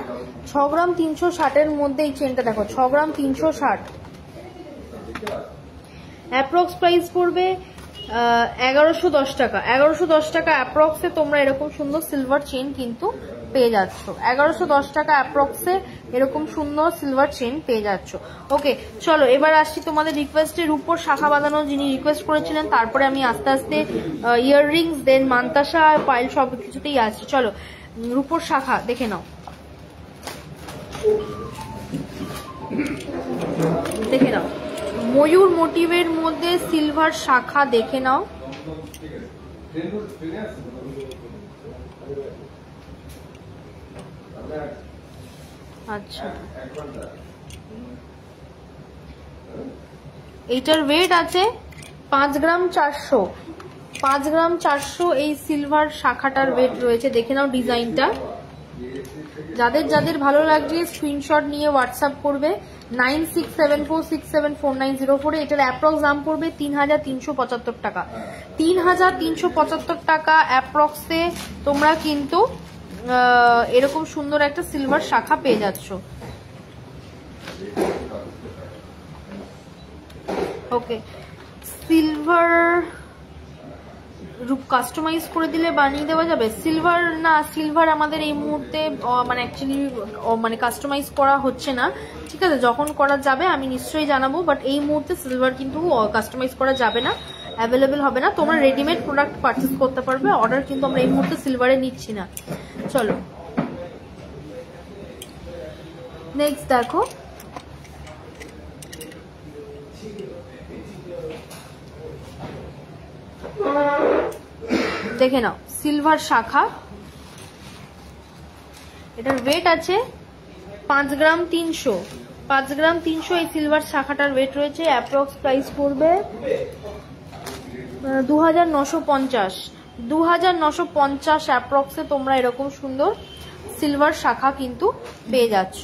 6 গ্রাম 360 এর মধ্যে এই চেনটা দেখো 6 গ্রাম 360, অ্যাপ্রক্স প্রাইস পড়বে 1110 টাকা। 1110 টাকা অ্যাপ্রক্সে তোমরা এরকম সুন্দর সিলভার চেন কিন্তু পেয়ে যাচ্ছ। 1110 টাকা অ্যাপ্রক্সে এরকম সুন্দর সিলভার চেন পেয়ে যাচ্ছ। ওকে, চলো এবার আসছি তোমাদের রিকোয়েস্টের উপর শাখা বাঁধানো যিনি রিকোয়েস্ট করেছিলেন, তারপরে আমি আস্তে আস্তে ইয়াররিংস দেন মান্তাসা পাইল সব কিছুতেই আসছি। চলো রূপোর শাখা দেখে নাও, দেখে নাও ময়ূর মোটিভের মধ্যে সিলভার শাখা দেখে নাও। আচ্ছা, এইটার ওয়েট আছে 5 গ্রাম 400, 5 গ্রাম 400 এই সিলভার শাখাটার ওয়েট রয়েছে। দেখে নাও ডিজাইনটা। যাদের যাদের ভালো লাগছে স্ক্রিনশট নিয়ে হোয়াটসঅ্যাপ করবে 9674674904। এটার অ্যাপ্রক্স দাম পড়বে 3375 টাকা। 3375 টাকা অ্যাপ্রক্সে তোমরা কিন্তু এরকম সুন্দর একটা সিলভার শাখা পেয়ে যাচ্ছ। ওকে, সিলভার রূপ কাস্টমাইজ করে দিলে বানিয়ে দেওয়া যাবে। সিলভার না, সিলভার আমাদের এই মুহূর্তে মানে অ্যাকচুয়ালি মানে কাস্টমাইজ করা হচ্ছে না, ঠিক আছে? যখন করা যাবে আমি নিশ্চয়ই জানাবো, বাট এই মুহূর্তে সিলভার কিন্তু কাস্টমাইজ করা যাবে না, অ্যাভেলেবেল হবে না। তোমরা রেডিমেড প্রোডাক্ট পারচেস করতে পারবে, অর্ডার কিন্তু আমরা এই মুহূর্তে সিলভারে নিচ্ছি না। চলো নেক্সট দেখো, দেখে নাও সিলভার শাখা। এটার ওয়েট আছে 5 গ্রাম 300, 5 গ্রাম 300 এই সিলভার শাখাটার ওয়েট রয়েছে। অ্যাপ্রক্স প্রাইস পড়বে 2950, 2950 অ্যাপ্রক্সে তোমরা এরকম সুন্দর সিলভার শাখা কিন্তু পেয়ে যাচ্ছ।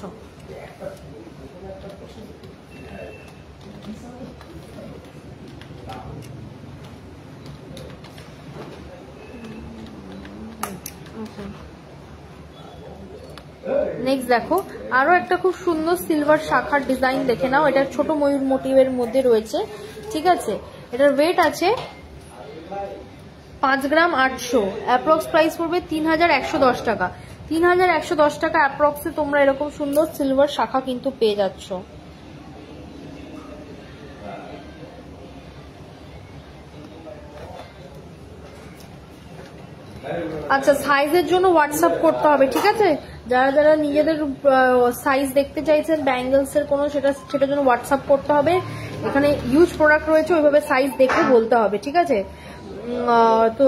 নেক্সট দেখো আরো একটা খুব সুন্দর সিলভার শাখার ডিজাইন দেখে নাও। এটা ছোট ময়ূর মোটিভের মধ্যে রয়েছে, ঠিক আছে? এটার ওয়েট আছে 5 গ্রাম 800, অ্যাপ্রক্স প্রাইস পড়বে 3110 টাকা। 3110 টাকা অ্যাপ্রক্সে তোমরা এরকম সুন্দর সিলভার শাখা কিন্তু পেয়ে যাচ্ছ। আচ্ছা, সাইজের জন্য হোয়াটসঅ্যাপ করতে হবে, ঠিক আছে? যারা যারা নিজেদের সাইজ দেখতে চাইছেন ব্যাঙ্গেলস এর কোনো, সেটার জন্য হোয়াটসঅ্যাপ করতে হবে। এখানে ইউজ প্রোডাক্ট রয়েছে, ওইভাবে সাইজ দেখে বলতে হবে, ঠিক আছে? তো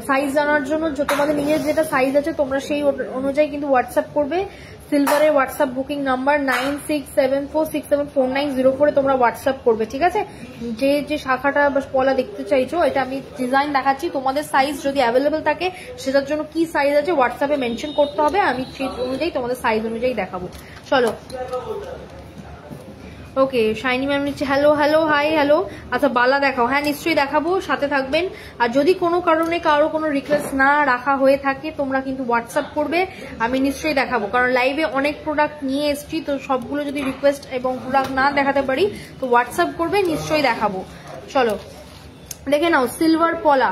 সাইজ জানার জন্য তোমাদের নিজের যেটা সাইজ আছে তোমরা সেই অনুযায়ী কিন্তু হোয়াটসঅ্যাপ করবে। সিলভারের হোয়াটসঅ্যাপ বুকিং নাম্বার 9674674904 তোমরা হোয়াটসঅ্যাপ করবে, ঠিক আছে? যে যে শাখাটা পলা দেখতে চাইছো, এটা আমি ডিজাইন দেখাচ্ছি, তোমাদের সাইজ যদি অ্যাভেলেবেল থাকে সেটার জন্য কি সাইজ আছে হোয়াটসঅ্যাপে মেনশন করতে হবে, আমি সেই অনুযায়ী তোমাদের সাইজ অনুযায়ী দেখাবো। চলো ওকে, শাইনি ম্যাম নিচ্ছে হ্যালো হ্যালো হাই হ্যালো। আচ্ছা বালা দেখাও, হ্যাঁ নিশ্চয়ই দেখাবো, সাথে থাকবেন। আর যদি কোনো কারণে কারো কোনো রিকোয়েস্ট না রাখা হয়ে থাকে তোমরা কিন্তু হোয়াটসঅ্যাপ করবে, আমি নিশ্চয়ই দেখাবো। কারণ লাইভে অনেক প্রোডাক্ট নিয়ে এসছি, তো সবগুলো যদি রিকোয়েস্ট এবং প্রোডাক্ট না দেখাতে পারি তো হোয়াটসঅ্যাপ করবে, নিশ্চয়ই দেখাবো। চলো দেখে নাও সিলভার পলা।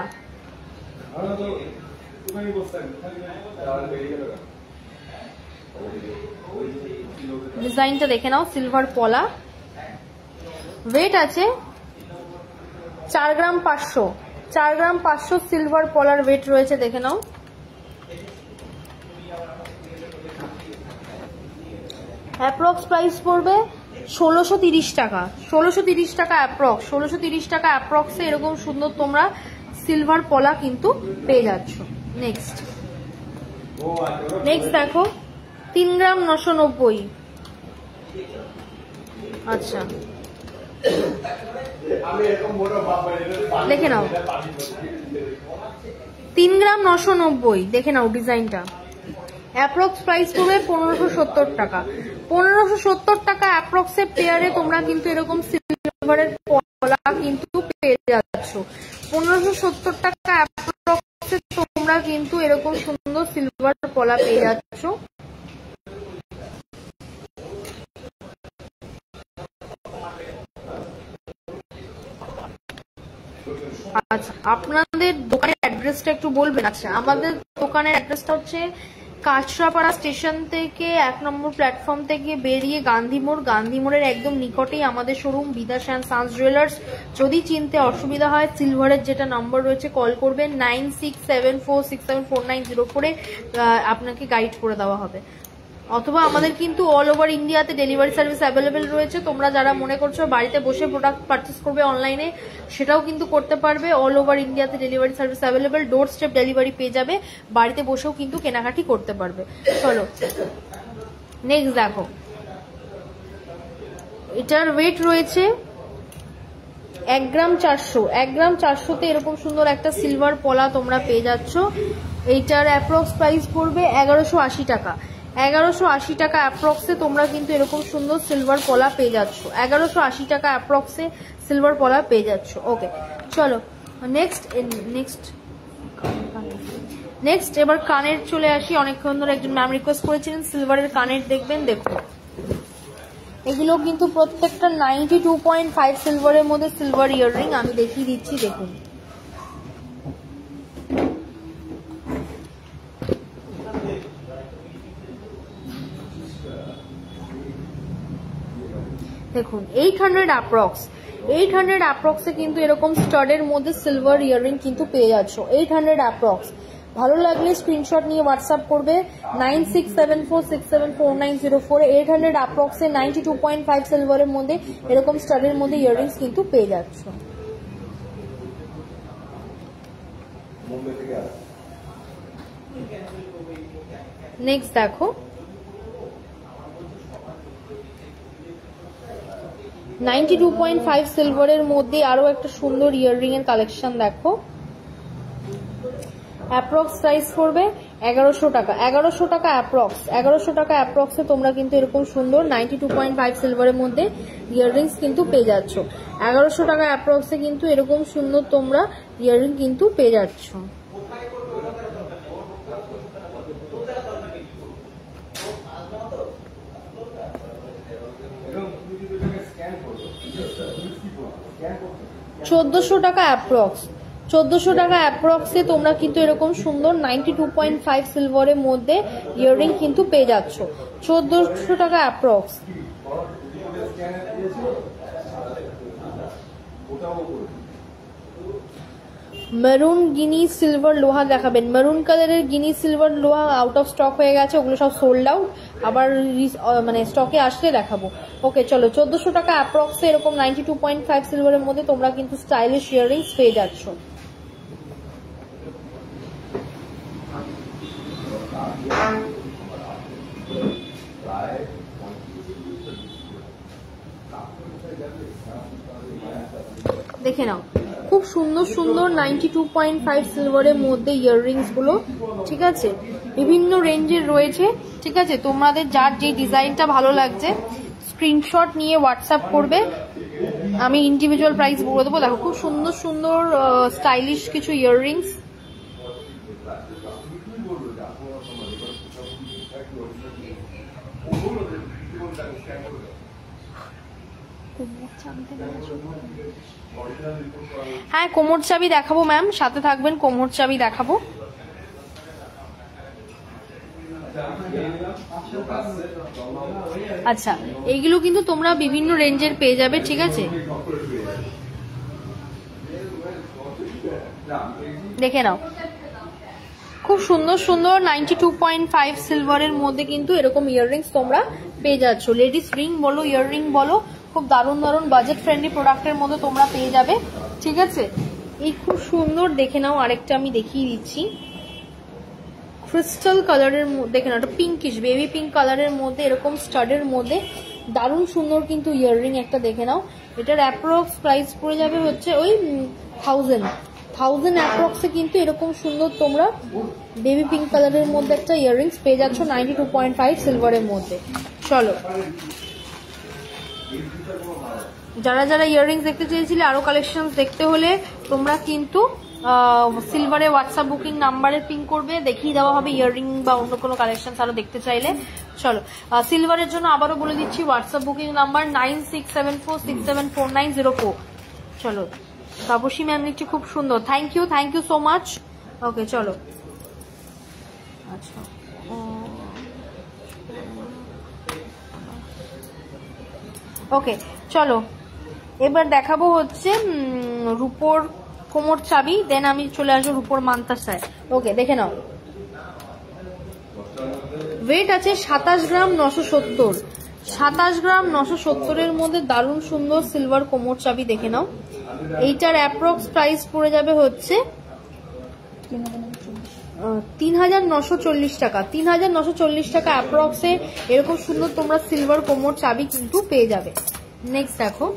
ডিজাইনটা দেখে নাও, সিলভার পলা। ওয়েট আছে 4 গ্রাম 500, 4 গ্রাম 500 সিলভার পলার ওয়েট রয়েছে, দেখে নাও। অ্যাপ্রক্স প্রাইস পড়বে 1630 টাকা, 1630 টাকা অ্যাপ্রক্স, 1630 টাকা অ্যাপ্রক্সে এরকম সুন্দর তোমরা সিলভার পলা কিন্তু পেয়ে যাচ্ছ। নেক্সট দেখো 3 গ্রাম 990। আচ্ছা দেখে নাও 3 গ্রাম 990, দেখে নাও ডিজাইনটা। অ্যাপ্রক্স প্রাইস পড়বে 1570 টাকা, 1570 টাকা অ্যাপ্রক্সে পেয়ারে তোমরা কিন্তু এরকম সিলভারের পলা কিন্তু পেয়ে যাচ্ছ। 1570 টাকা অ্যাপ্রক্সে তোমরা তোমরা কিন্তু এরকম সুন্দর সিলভার পলা পেয়ে যাচ্ছ। আচ্ছা, আপনাদের দোকানের অ্যাড্রেসটা একটু বলবেন? আচ্ছা, আমাদের দোকানের অ্যাড্রেসটা হচ্ছে কাঁচরাপাড়া স্টেশন থেকে 1 নম্বর প্ল্যাটফর্ম থেকে বেরিয়ে গান্ধী মোড়ের একদম নিকটেই আমাদের showroom Bidas and Sans jewellers. যদি চিনতে অসুবিধা হয় সিলভারের যেটা নম্বর রয়েছে কল করবেন 9674674904 আপনাকে গাইড করে দেওয়া হবে। অথবা আমাদের কিন্তু অল ওভার ইন্ডিয়াতে ডেলিভারি সার্ভিস অ্যাভেলেবেল রয়েছে। তোমরা যারা মনে করছো বাড়িতে বসে প্রোডাক্ট পারচেস করবে অনলাইনে, সেটাও কিন্তু করতে পারবে। অল ওভার ইন্ডিয়াতে ডেলিভারি সার্ভিস অ্যাভেলেবেল, ডোর স্টেপ ডেলিভারি পেয়ে যাবে, বাড়িতে বসেও কিন্তু কেনাকাটি করতে পারবে। চলো নেক্সট দেখো, এটার ওয়েট রয়েছে 1 গ্রাম 400। 1 গ্রাম 400তে এরকম সুন্দর একটা সিলভার পলা তোমরা পেয়ে যাচ্ছ। এইটার অ্যাপ্রক্স প্রাইস পড়বে 1180 টাকা। 1180 টাকা অ্যাপ্রক্সে তোমরা কিন্তু এরকম সুন্দর সিলভার পলা পেয়ে যাচ্ছ। 1180 টাকা অ্যাপ্রক্সে সিলভার পলা পেয়ে যাচ্ছ। ওকে, চলো নেক্সট এবার কানের চলে আসি। অনেকক্ষণ ধরে একজন ম্যাম রিকোয়েস্ট করেছিলেন সিলভারের কানের দেখবেন। দেখুন, এগুলো কিন্তু প্রত্যেকটা 92.5 সিলভারের মধ্যে সিলভার ইয়াররিং। আমি দেখিয়ে দিচ্ছি, দেখুন। দেখুন 800 অ্যাপ্রক্সে কিন্তু এরকম স্টাডের মধ্যে সিলভার ইয়াররিং কিন্তু পেয়ে যাচ্ছ। 800 অ্যাপ্রক্স। ভালো লাগলে স্ক্রিনশট নিয়ে হোয়াটসঅ্যাপ করবে 9674674904। 800 অ্যাপ্রক্সে 92.5 সিলভারের মধ্যে এরকম স্টাডের মধ্যে ইয়াররিংস কিন্তু পেয়ে যাচ্ছ। নেক্সট দেখো, 92.5 সিলভারের মধ্যে আরো একটা সুন্দর ইয়াররিং এর কালেকশন দেখো। অ্যাপ্রক্স প্রাইস পড়বে 1100 টাকা। 1100 টাকা অ্যাপ্রক্স। 1100 টাকা অ্যাপ্রক্সে তোমরা কিন্তু এরকম সুন্দর 92.5 সিলভারের মধ্যে ইয়াররিংস কিন্তু পেয়ে যাচ্ছ। 1100 টাকা অ্যাপ্রক্সে কিন্তু এরকম সুন্দর তোমরা ইয়াররিং কিন্তু পেয়ে যাচ্ছ। $1400 টাকা অ্যাপ্রক্স। 1400 টাকা অ্যাপ্রক্সে তোমরা কিন্তু এরকম সুন্দর 92.5 সিলভারের মধ্যে ইয়াররিং কিন্তু পেয়ে যাচ্ছ। 1400 টাকা অ্যাপ্রক্স। মেরুন গিনি সিলভার লোহা দেখাবেন। মেরুন কালারের গিনি সিলভার লোহা আউট অফ স্টক হয়ে গেছে, ওগুলো সব সোল্ড আউট। আবার মানে স্টকে আসলে দেখাবো। ওকে, চলো 1400 টাকা অ্যাপ্রক্সে এরকম 92.5 সিলভারের মধ্যে তোমরা কিন্তু স্টাইলিশ ইয়াররিংস পেয়ে যাচ্ছ। দেখে নাও, খুব সুন্দর সুন্দর 92.5 সিলভারের মধ্যে ইয়াররিংস গুলো, ঠিক আছে, বিভিন্ন রেঞ্জের রয়েছে। ঠিক আছে, তোমাদের যার যে ডিজাইনটা ভালো লাগছে স্ক্রিনশট নিয়ে হোয়াটসঅ্যাপ করবে, আমি ইন্ডিভিজুয়াল প্রাইস বলে দেবো। দেখো খুব সুন্দর সুন্দর স্টাইলিশ কিছু ইয়াররিংস। হ্যাঁ, কোমর চাবি দেখাবো ম্যাম, সাথে থাকবেন, কোমর চাবি দেখাবো। আচ্ছা, এইগুলো কিন্তু তোমরা বিভিন্ন রেঞ্জের পেয়ে যাবে। ঠিক আছে, দেখে নাও, খুব সুন্দর সুন্দর 92.5 সিলভারের মধ্যে কিন্তু এরকম ইয়াররিংস তোমরা পেয়ে যাচ্ছ। লেডিস রিং বলো, ইয়াররিং বলো, খুব দারুণ দারুণ বাজেট ফ্রেন্ডলি প্রোডাক্টের মধ্যে তোমরা পেয়ে যাবে। ঠিক আছে, এই খুব সুন্দর দেখে নাও, আরেকটা আমি দেখিয়ে দিচ্ছি। ক্রিস্টাল কালারের মধ্যে দেখে নাও, একটা পিঙ্কিশ বেবি পিঙ্ক কালারের মধ্যে এরকম স্টাডের মধ্যে দারুণ সুন্দর কিন্তু ইয়াররিং একটা দেখে নাও। এটার অ্যাপ্রক্স প্রাইস পড়ে যাবে হচ্ছে ওই 1000 অ্যাপ্রক্সে কিন্তু এরকম সুন্দর তোমরা বেবি পিঙ্ক কালারের মধ্যে একটা ইয়াররিংস পেয়ে যাচ্ছ 92.5 সিলভারের মধ্যে। চলো, যারা যারা ইয়াররিংস দেখতে চেয়েছিলে, আরো কালেকশন দেখতে হলে তোমরা কিন্তু সিলভারে হোয়াটসঅ্যাপ বুকিং নাম্বারে পিং করবে, দেখিয়ে দেওয়া হবে ইয়াররিং বা অন্য কোনো কালেকশন আরো দেখতে চাইলে। চলো সিলভারের জন্য আবারও বলে দিচ্ছি হোয়াটসঅ্যাপ বুকিং নাম্বার 9674674904। চলো তাপসী ম্যাম লিখছি খুব সুন্দর, থ্যাংক ইউ সো মাচ। ওকে চলো আচ্ছা ওকে চলো এবার দেখাবো হচ্ছে রূপোর কোমর চাবি, দেন আমি চলে আসবো রূপোর মান্তাসায়। ওকে দেখে নাও, ওয়েট আছে 27 গ্রাম 970, 27 গ্রাম 970 মধ্যে দারুণ সুন্দর সিলভার কোমর চাবি দেখে নাও। এইটার অ্যাপ্রক্স প্রাইস পড়ে যাবে হচ্ছে 3940 টাকা, 3940 টাকা অ্যাপ্রক্সে এরকম সুন্দর তোমরা সিলভার কোমর চাবি কিন্তু পেয়ে যাবে। নেক্সট দেখো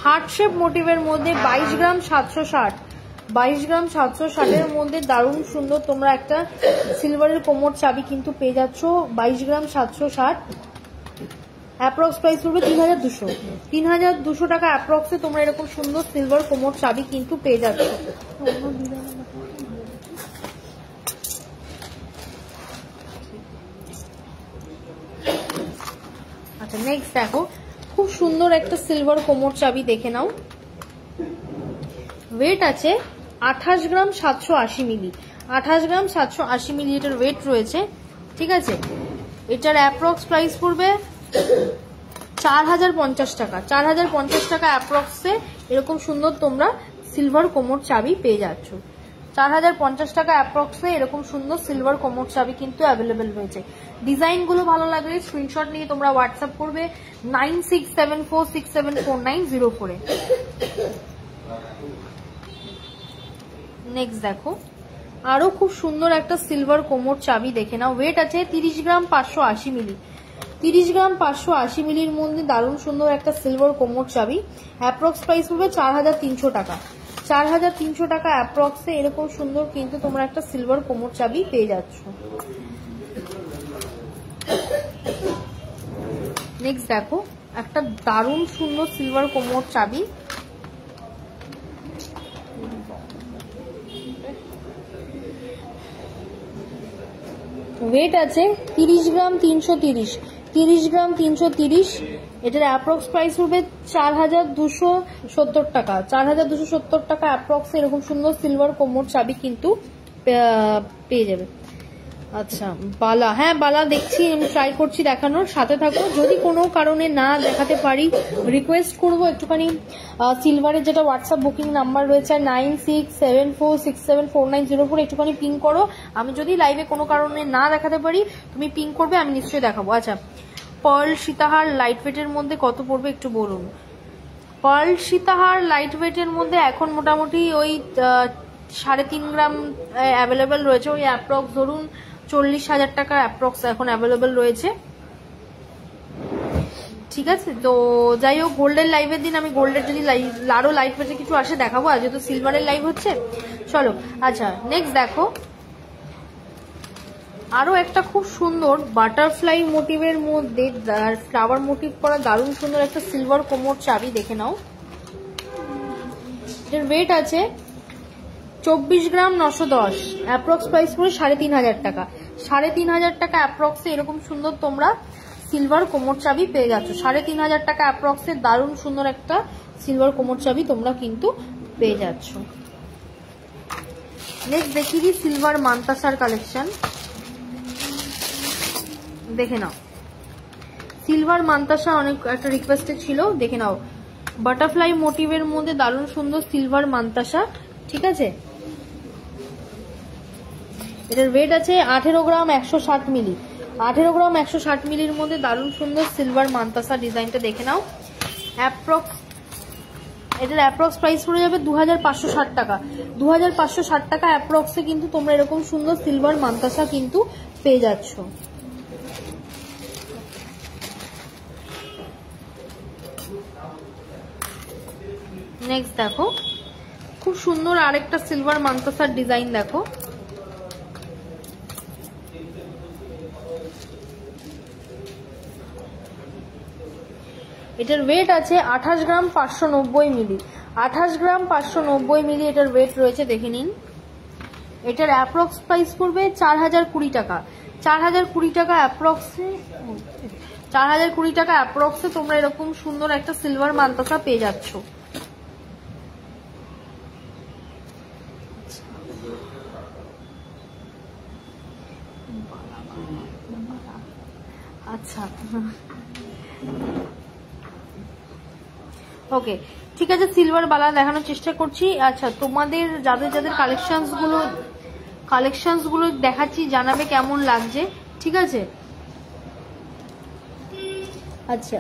হার্ট শেপ মোটিভের মধ্যে 22 গ্রাম 760, 22 গ্রাম 760 মধ্যে দারুণ সুন্দর তোমরা একটা সিলভারের কোমর চাবি কিন্তু পেয়ে যাচ্ছ। 22 গ্রাম 760 অ্যাপ্রক্স প্রাইস পড়বে 3200, 3200 টাকা অ্যাপ্রক্সে তোমরা এরকম সুন্দর সিলভার কোমর চাবি কিন্তু পেয়ে যাচ্ছ। আচ্ছা নেক্সট দেখো খুব সুন্দর একটা সিলভার কোমর চাবি দেখে নাও। ওয়েট আছে 28 গ্রাম 780 মিলি, 28 গ্রাম 780 মিলি এটার ওয়েট রয়েছে। ঠিক আছে, এটার অ্যাপ্রক্স প্রাইস পড়বে 4050 টাকা, 4050 টাকা অ্যাপ্রক্সে এরকম সুন্দর তোমরা সিলভার কোমর চাবি পেয়ে যাচ্ছ। 4050 টাকা অ্যাপ্রক্সে এরকম সুন্দর সিলভার কোমর চাবি কিন্তু অ্যাভেলেবেল রয়েছে। ডিজাইনগুলো ভালো লাগলে স্ক্রিনশট নিয়ে তোমরা হোয়াটসঅ্যাপ করবে 9674674904-এ। নেক্সট দেখো আরো খুব সুন্দর একটা সিলভার কোমর চাবি দেখে নাও। ওয়েট আছে 30 গ্রাম 580 মিলি, 30 গ্রাম 580 মিলির মধ্যে দারুণ সুন্দর একটা সিলভার কোমর চাবি। অ্যাপ্রক্স প্রাইস পড়বে 4300 টাকা, 4300 টাকা অ্যাপ্রক্সে এরকম সুন্দর কিন্তু তোমরা একটা সিলভার কোমর চাবি পেয়ে যাচ্ছ। নেক্সট দেখো একটা দারুণ সুন্দর সিলভার কোমর চাবি, ওয়েট আছে 30 গ্রাম 330, 30 গ্রাম 330, এটার অ্যাপ্রক্স প্রাইস হবে 4270 টাকা, 4270 টাকা অ্যাপ্রক্সে এরকম সুন্দর সিলভার কোমর চাবি কিন্তু পেয়ে যাবে। আচ্ছা বালা, হ্যাঁ বালা দেখছি, আমি ট্রাই করছি দেখানোর, সাথে থাকো। যদি কোনো কারণে না দেখাতে পারি রিকোয়েস্ট করবো একটুখানি সিলভারের যেটা হোয়াটসঅ্যাপ বুকিং নাম্বার রয়েছে 9674674904 একটুখানি পিং করো। আমি যদি লাইভে কোনো কারণে না দেখাতে পারি তুমি পিং করবে, আমি নিশ্চয়ই দেখাবো। আচ্ছা পার্ল সীতাহার লাইট ওয়েটের মধ্যে কত পড়বে একটু বলুন। পার্ল সীতাহার লাইট ওয়েটের মধ্যে এখন মোটামুটি ওই 3.5 গ্রাম অ্যাভেলেবেল রয়েছে, ওই অ্যাপ্রক্স ধরুন 40,000 টাকা অ্যাপ্রক্স এখন অ্যাভেলেবেল রয়েছে। ঠিক আছে, তো যাই হোক গোল্ডের লাইভের দিন আমি গোল্ডের যদি আরো লাইভ ওয়েটে কিছু আসে দেখাবো, আজ যেহেতু সিলভারের লাইভ হচ্ছে। চলো আচ্ছা নেক্সট দেখো আরো একটা খুব সুন্দর বাটারফ্লাই মোটিভের মধ্যে ফ্লাওয়ার মোটিভ করা দারুণ সুন্দর একটা সিলভার কোমর চাবি দেখে নাও। এর ওয়েট আছে 24 গ্রাম 910, অ্যাপ্রক্স প্রাইস পড়ে 3500 টাকা, 3500 টাকা অ্যাপ্রক্সে এরকম সুন্দর তোমরা সিলভার কোমর চাবি পেয়ে যাচ্ছ। 3500 টাকা অ্যাপ্রক্সে দারুণ সুন্দর একটা সিলভার কোমর চাবি তোমরা কিন্তু পেয়ে যাচ্ছ। নেক্সট দেখিয়ে দিই সিলভার মান্তাসার কালেকশন দেখে নাও। সিলভার মান্তাসা অনেক একটা রিকোয়েস্টেড ছিল, দেখে নাও বাটারফ্লাই মোটিভের মধ্যে দারুণ সুন্দর সিলভার মান্তাসা। ঠিক আছে, এটার ওয়েট আছে 18 গ্রাম 160 মিলি, 18 গ্রাম 160 মিলির মধ্যে দারুণ সুন্দর সিলভার মান্তাসা ডিজাইনটা দেখে নাও। এটার অ্যাপ্রক্স প্রাইস পড়ে যাবে 2560 টাকা, 2560 টাকা অ্যাপ্রক্সে কিন্তু তোমরা এরকম সুন্দর সিলভার মান্তাসা কিন্তু পেয়ে যাচ্ছ। নেক্সট দেখো খুব সুন্দর আরেকটা সিলভার মান্তাসার ডিজাইন দেখো। এটার ওয়েট আছে 28 গ্রাম 590 মিলি, 28 গ্রাম 590 মিলি এটার ওয়েট রয়েছে, দেখে নিন। এটার অ্যাপ্রক্স প্রাইস পড়বে 4020 টাকা। 4020 টাকা অ্যাপ্রক্সে, 4020 টাকা অ্যাপ্রক্সে তোমরা এরকম সুন্দর একটা সিলভার মান্তাসা পেয়ে যাচ্ছ। আচ্ছা ওকে, ঠিক আছে, সিলভার বালা দেখানোর চেষ্টা করছি। আচ্ছা, তোমাদের যাদের যাদের কালেকশনস গুলো দেখাচ্ছি, জানাবে কেমন লাগছে, ঠিক আছে। আচ্ছা,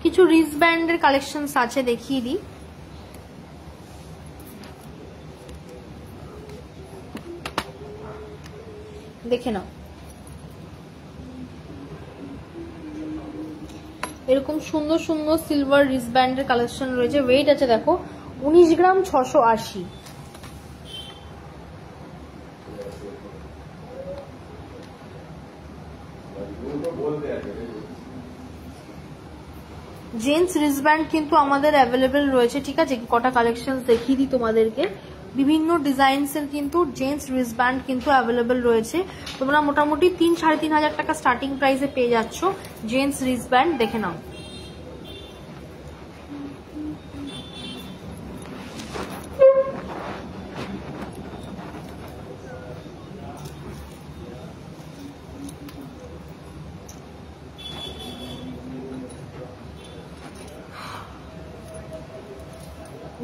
কিছু রিস্ট ব্যান্ডের কালেকশনস আছে, দেখিয়ে দিই। দেখে নাও, এরকম সুন্দর সুন্দর সিলভার রিস্ট ব্যান্ডের কালেকশন রয়েছে। ওয়েট আছে দেখো 19 গ্রাম 680। জেন্টস রিস্ট ব্যান্ড কিন্তু আমাদের অ্যাভেলেবেল রয়েছে, ঠিক আছে। কটা কালেকশন দেখিয়ে দিই তোমাদেরকে। বিভিন্ন ডিজাইনস এর কিন্তু জেন্টস রিস্ট ব্যান্ড কিন্তু অ্যাভেলেবেল রয়েছে। তোমরা মোটামুটি 3-3.5 হাজার টাকা স্টার্টিং প্রাইসে পেয়ে যাচ্ছ জেন্টস রিস্ট ব্যান্ড, দেখে নাও।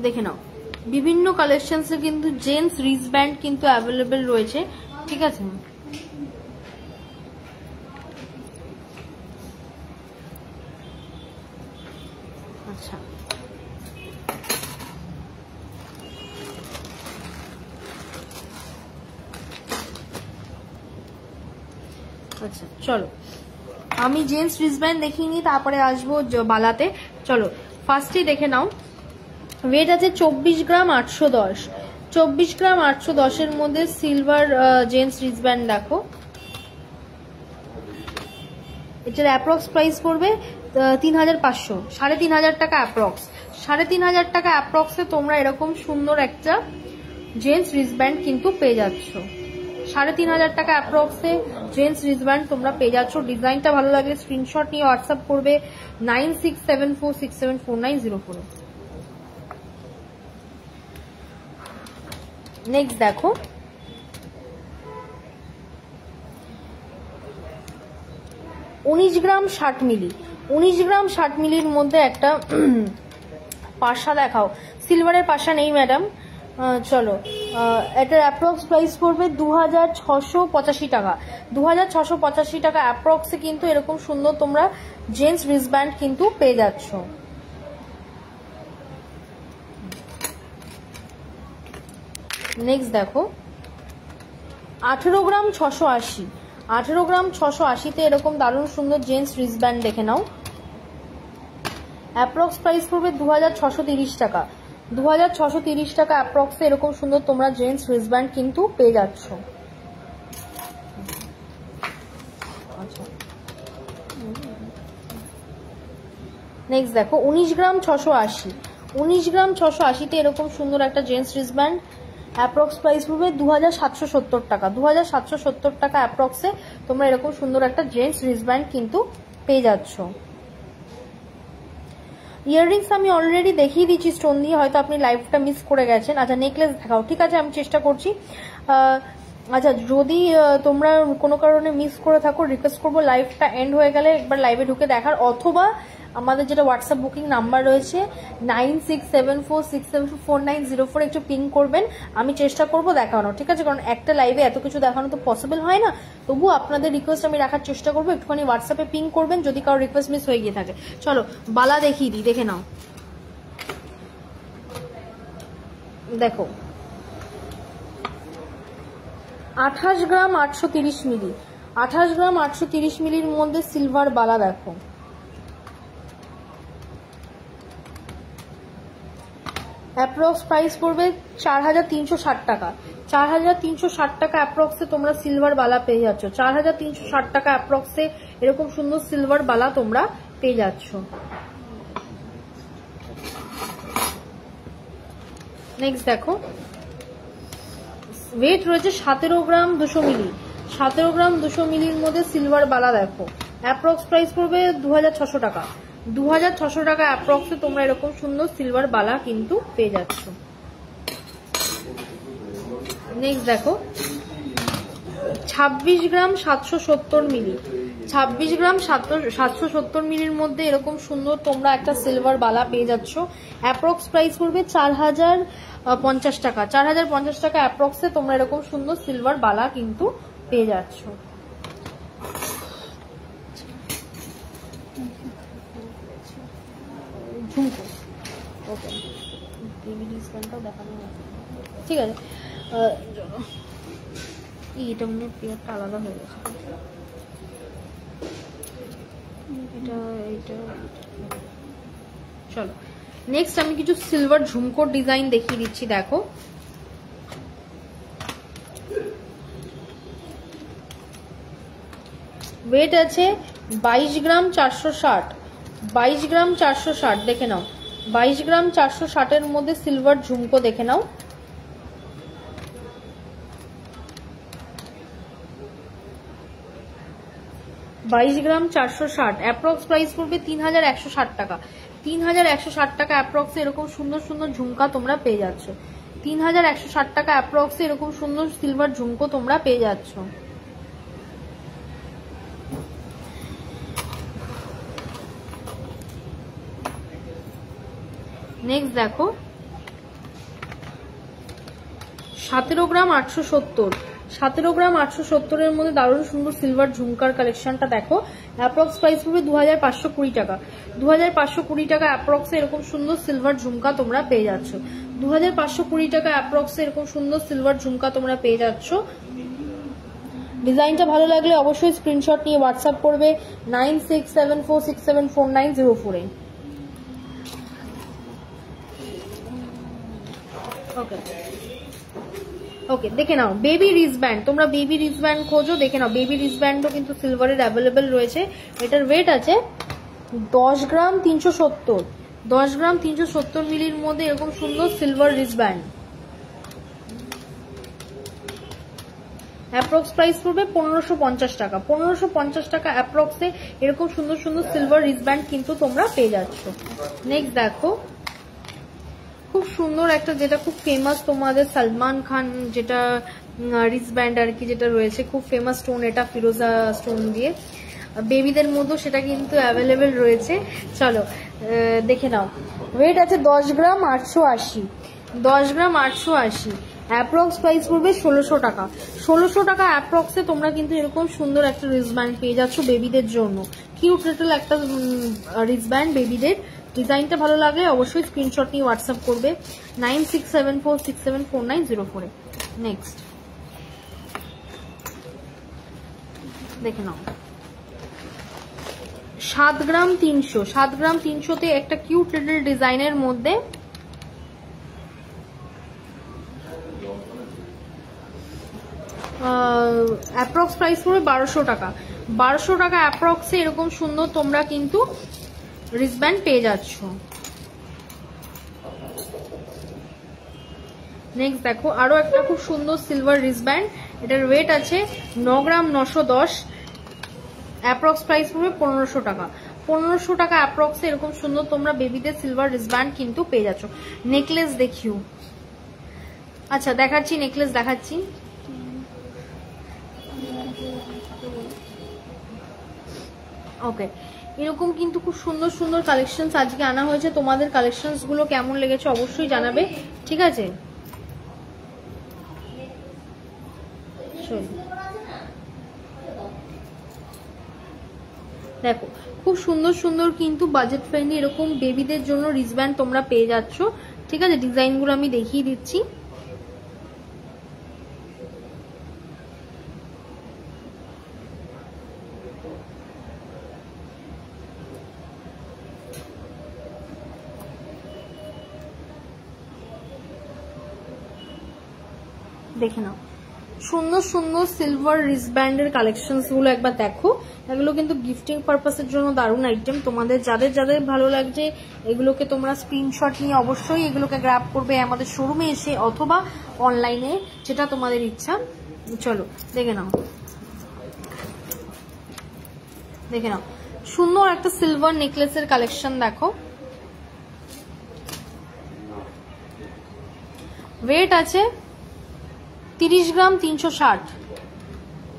দেখে নাও, বিভিন্ন কালেকশনস এর কিন্তু জেন্টস রিস্ট ব্যান্ড কিন্তু অ্যাভেলেবেল রয়েছে, ঠিক আছে। আচ্ছা, আচ্ছা চলো আমি জেন্টস রিস্ট ব্যান্ড দেখিয়ে নিই, তারপরে আসবো বালাতে। চলো ফার্স্টে দেখে নাও। ওয়েট আছে 24 গ্রাম 810। 24 গ্রাম 810 এর মধ্যে সিলভার জেন্টস রিস্ট ব্যান্ড দেখো। এটার অ্যাপ্রক্স প্রাইস পড়বে 3500, 3500 টাকা অ্যাপ্রক্স। 3500 টাকা অ্যাপ্রক্সে তোমরা এরকম সুন্দর একটা জেন্টস রিস্ট ব্যান্ড কিন্তু পেয়ে যাচ্ছ। 3500 টাকা অ্যাপ্রক্সে জেন্টস রিস্ট ব্যান্ড তোমরা পেয়ে যাচ্ছ। ডিজাইনটা ভালো লাগলে স্ক্রিনশট নিয়ে হোয়াটসঅ্যাপ করবে 9674674904। নেক্সট দেখো, উনিশ গ্রাম 60 মিলি। 19 গ্রাম 60 মিলির মধ্যে একটা পাশা দেখাও। সিলভারের পাশা নেই ম্যাডাম। চলো, এটার অ্যাপ্রক্স প্রাইস পড়বে 2685 টাকা। 2685 টাকা অ্যাপ্রক্সে কিন্তু এরকম সুন্দর তোমরা জেন্টস রিস্ট ব্যান্ড কিন্তু পেয়ে যাচ্ছ। নেক্সট দেখো 18 গ্রাম 680। 18 গ্রাম 680-তে এরকম দারুণ সুন্দর জেন্টস রিস্ট ব্যান্ড দেখে নাও। অ্যাপ্রক্স প্রাইস পড়বে 2630 টাকা। 2630 টাকা অ্যাপ্রক্সে এরকম সুন্দর তোমরা জেন্টস রিস্ট ব্যান্ড কিন্তু পেয়ে যাচ্ছ। নেক্সট দেখো 19 গ্রাম 680। 19 গ্রাম 680-তে এরকম সুন্দর একটা gents wrist band. Approx price পড়বে 2770 টাকা। 2770 টাকা অ্যাপ্রক্সে তোমরা এরকম সুন্দর একটা জেন্টস রিস্ট ব্যান্ড কিন্তু পেয়ে যাচ্ছ। ইয়াররিংস আমি অলরেডি দেখিয়ে দিচ্ছি স্টোন দিয়ে, হয়তো আপনি লাইভটা মিস করে গেছেন। আচ্ছা, নেকলেস দেখাও, ঠিক আছে, আমি চেষ্টা করছি। আচ্ছা, যদি তোমরা কোনো কারণে মিস করে থাকো, রিকোয়েস্ট করবো লাইভটা এন্ড হয়ে গেলে একবার লাইভে ঢুকে দেখার, অথবা আমাদের যেটা হোয়াটসঅ্যাপ বুকিং নাম্বার রয়েছে 9674674904 একটু পিং করবেন, আমি চেষ্টা করব দেখানোর, ঠিক আছে। কারণ একটা লাইভে এত কিছু দেখানো তো পসিবল হয় না, তবু আপনাদের রিকোয়েস্ট আমি রাখার চেষ্টা করবো। একটুখানি হোয়াটসঅ্যাপে পিং করবেন যদি কারো রিকোয়েস্ট মিস হয়ে গিয়ে থাকে। চলো বালা দেখিয়ে দিই, দেখে নাও। দেখো 28 গ্রাম 830 মিলি। 28 গ্রাম 830 মিলির মধ্যে সিলভার বালা দেখো। অ্যাপ্রক্স প্রাইস পড়বে 4360 টাকা। 4360 টাকা অ্যাপ্রক্সে তোমরা সিলভার বালা পেয়ে যাচ্ছ। 4360 টাকা অ্যাপ্রক্সে এরকম সুন্দর সিলভার বালা তোমরা পেয়ে যাচ্ছ। নেক্সট দেখো, ওয়েট রয়েছে 17 গ্রাম 200 মিলি। 17 গ্রাম 200 মিলির মধ্যে সিলভার বালা দেখো, অ্যাপ্রক্স প্রাইস পড়বে 2600 টাকা। 2600 টাকা অ্যাপ্রক্সে তোমরা এরকম সুন্দর সিলভার বালা কিন্তু পেয়ে যাচ্ছ। নেক্সট দেখো, 26 গ্রাম 770 মিলি। 26 গ্রাম 770 মিলির মধ্যে এরকম সুন্দর তোমরা একটা সিলভার বালা পেয়ে যাচ্ছ। অ্যাপ্রক্স প্রাইস পড়বে 4050 টাকা। 4050 টাকা অ্যাপ্রক্সে তোমরা এরকম সুন্দর সিলভার বালা কিন্তু পেয়ে যাচ্ছ। ঝুমকো, ওকে, দেখানো ঠিক আছে। এটা মনে হয় পেয়ারটা আলাদা হয়ে গেছে, এটা চলো নেক্সট আমি কিছু সিলভার ঝুমকোর ডিজাইন দেখিয়ে দিচ্ছি। দেখো, ওয়েট আছে 22 গ্রাম 460। 22 গ্রাম 460 দেখে নাও। 22 গ্রাম 460 মধ্যে সিলভার ঝুমকো দেখে নাও। বাইশ গ্রাম 460, অ্যাপ্রক্স প্রাইস পড়বে 3160 টাকা। 3160 টাকা অ্যাপ্রক্সে এরকম সুন্দর সুন্দর ঝুমকা তোমরা পেয়ে যাচ্ছ। 3160 টাকা অ্যাপ্রক্সে এরকম সুন্দর সিলভার ঝুমকো তোমরা পেয়ে যাচ্ছ। নেক্সট দেখো, 17 গ্রাম 870। 17 গ্রাম 870 এর মধ্যে দারুণ সুন্দর সিলভার ঝুমকার কালেকশনটা দেখো। অ্যাপ্রক্স প্রাইস পড়বে 2520 টাকা। 2520 টাকা অ্যাপ্রক্সে এরকম সুন্দর সিলভার ঝুমকা তোমরা পেয়ে যাচ্ছ। 2520 টাকা অ্যাপ্রক্সে এরকম সুন্দর সিলভার ঝুমকা তোমরা পেয়ে যাচ্ছ। ডিজাইনটা ভালো লাগলে অবশ্যই স্ক্রিনশট নিয়ে হোয়াটসঅ্যাপ করবে 9674674904 এ। ওকে ওকে, দেখে নাও বেবি রিস্টব্যান্ড। তোমরা বেবি রিস্টব্যান্ড খোঁজো, দেখে নাও বেবি রিস্টব্যান্ডও কিন্তু সিলভারের অ্যাভেলেবেল রয়েছে। এটার ওয়েট আছে 10 গ্রাম 370। 10 গ্রাম 370 মিলির মধ্যে এরকম সুন্দর সিলভার রিস্টব্যান্ড। অ্যাপ্রক্স প্রাইস পড়বে 1550 টাকা। 1550 টাকা অ্যাপ্রক্সে এরকম সুন্দর সুন্দর সিলভার রিস্টব্যান্ড কিন্তু তোমরা পেয়ে যাচ্ছ। নেক্সট দেখো, খুব সুন্দর একটা, যেটা খুব ফেমাস তোমাদের সালমান খান যেটা রিস্টব্যান্ড আর কি যেটা রয়েছে, খুব ফেমাস স্টোন এটা, ফিরোজা স্টোন দিয়ে। বেবিদের মধ্যে সেটা কিন্তু অ্যাভেলেবেল রয়েছে। চলো দেখে নাও, ওয়েট আছে 10 গ্রাম 880। 10 গ্রাম 880, অ্যাপ্রক্স প্রাইস পড়বে 1600 টাকা। 1600 টাকা অ্যাপ্রক্সে তোমরা কিন্তু এরকম সুন্দর একটা রিস্টব্যান্ড পেয়ে যাচ্ছ বেবিদের জন্য। কিউট লিটল একটা রিস্টব্যান্ড বেবিদের। ডিজাইনটা ভালো লাগলে অবশ্যই স্ক্রিনশট নিয়ে হোয়াটসঅ্যাপ করবে 9674674904 এ। নেক্সট দেখে নাও, 7 গ্রাম 300। 7 গ্রাম 300-তে একটা কিউট লিটল ডিজাইনের মধ্যে অ্যাপ্রক্স প্রাইস পড়বে 1200 টাকা। 1200 টাকা অ্যাপ্রক্সে এরকম সুন্দর তোমরা কিন্তু রিস্টব্যান্ড পেয়ে যাচ্ছ। নেক্সট দেখো, আরো একটা খুব সুন্দর সিলভার রিস্টব্যান্ড। এটার ওয়েট আছে 9 গ্রাম 910, অ্যাপ্রক্স প্রাইস পড়বে 1500 টাকা। 1500 টাকা অ্যাপ্রক্সে এরকম সুন্দর তোমরা বেবিদের সিলভার রিস্টব্যান্ড কিন্তু পেয়ে যাচ্ছ। নেকলেস দেখিও, আচ্ছা দেখাচ্ছি, নেকলেস দেখাচ্ছি। ওকে, এরকম কিন্তু খুব সুন্দর সুন্দর কালেকশনস আজকে আনা হয়েছে। তোমাদের কালেকশনস গুলো কেমন লেগেছে অবশ্যই জানাবে, ঠিক আছে? দেখো খুব সুন্দর সুন্দর কিন্তু বাজেট ফ্রেন্ডলি এরকম বেবিদের জন্য রিস্টব্যান্ড তোমরা পেয়ে যাচ্ছ, ঠিক আছে? ডিজাইনগুলো আমি দেখিয়ে দিচ্ছি। দেখে নাও, সুন্দর সুন্দর সিলভার রিস্টব্যান্ডের কালেকশনস গুলো একবার দেখো। এগুলো কিন্তু গিফটিং পারপাসের জন্য দারুণ আইটেম। তোমাদের যাদের যাদের ভালো লাগছে এগুলোকে তোমরা স্ক্রিনশট নিয়ে অবশ্যই এগুলোকে গ্র্যাব করবে আমাদের শোরুমে এসে অথবা অনলাইনে, যেটা তোমাদের ইচ্ছা। চলো দেখে নাও, দেখে নাও সুন্দর একটা সিলভার নেকলেসের কালেকশন দেখো। ওয়েট আছে 30 গ্রাম 360,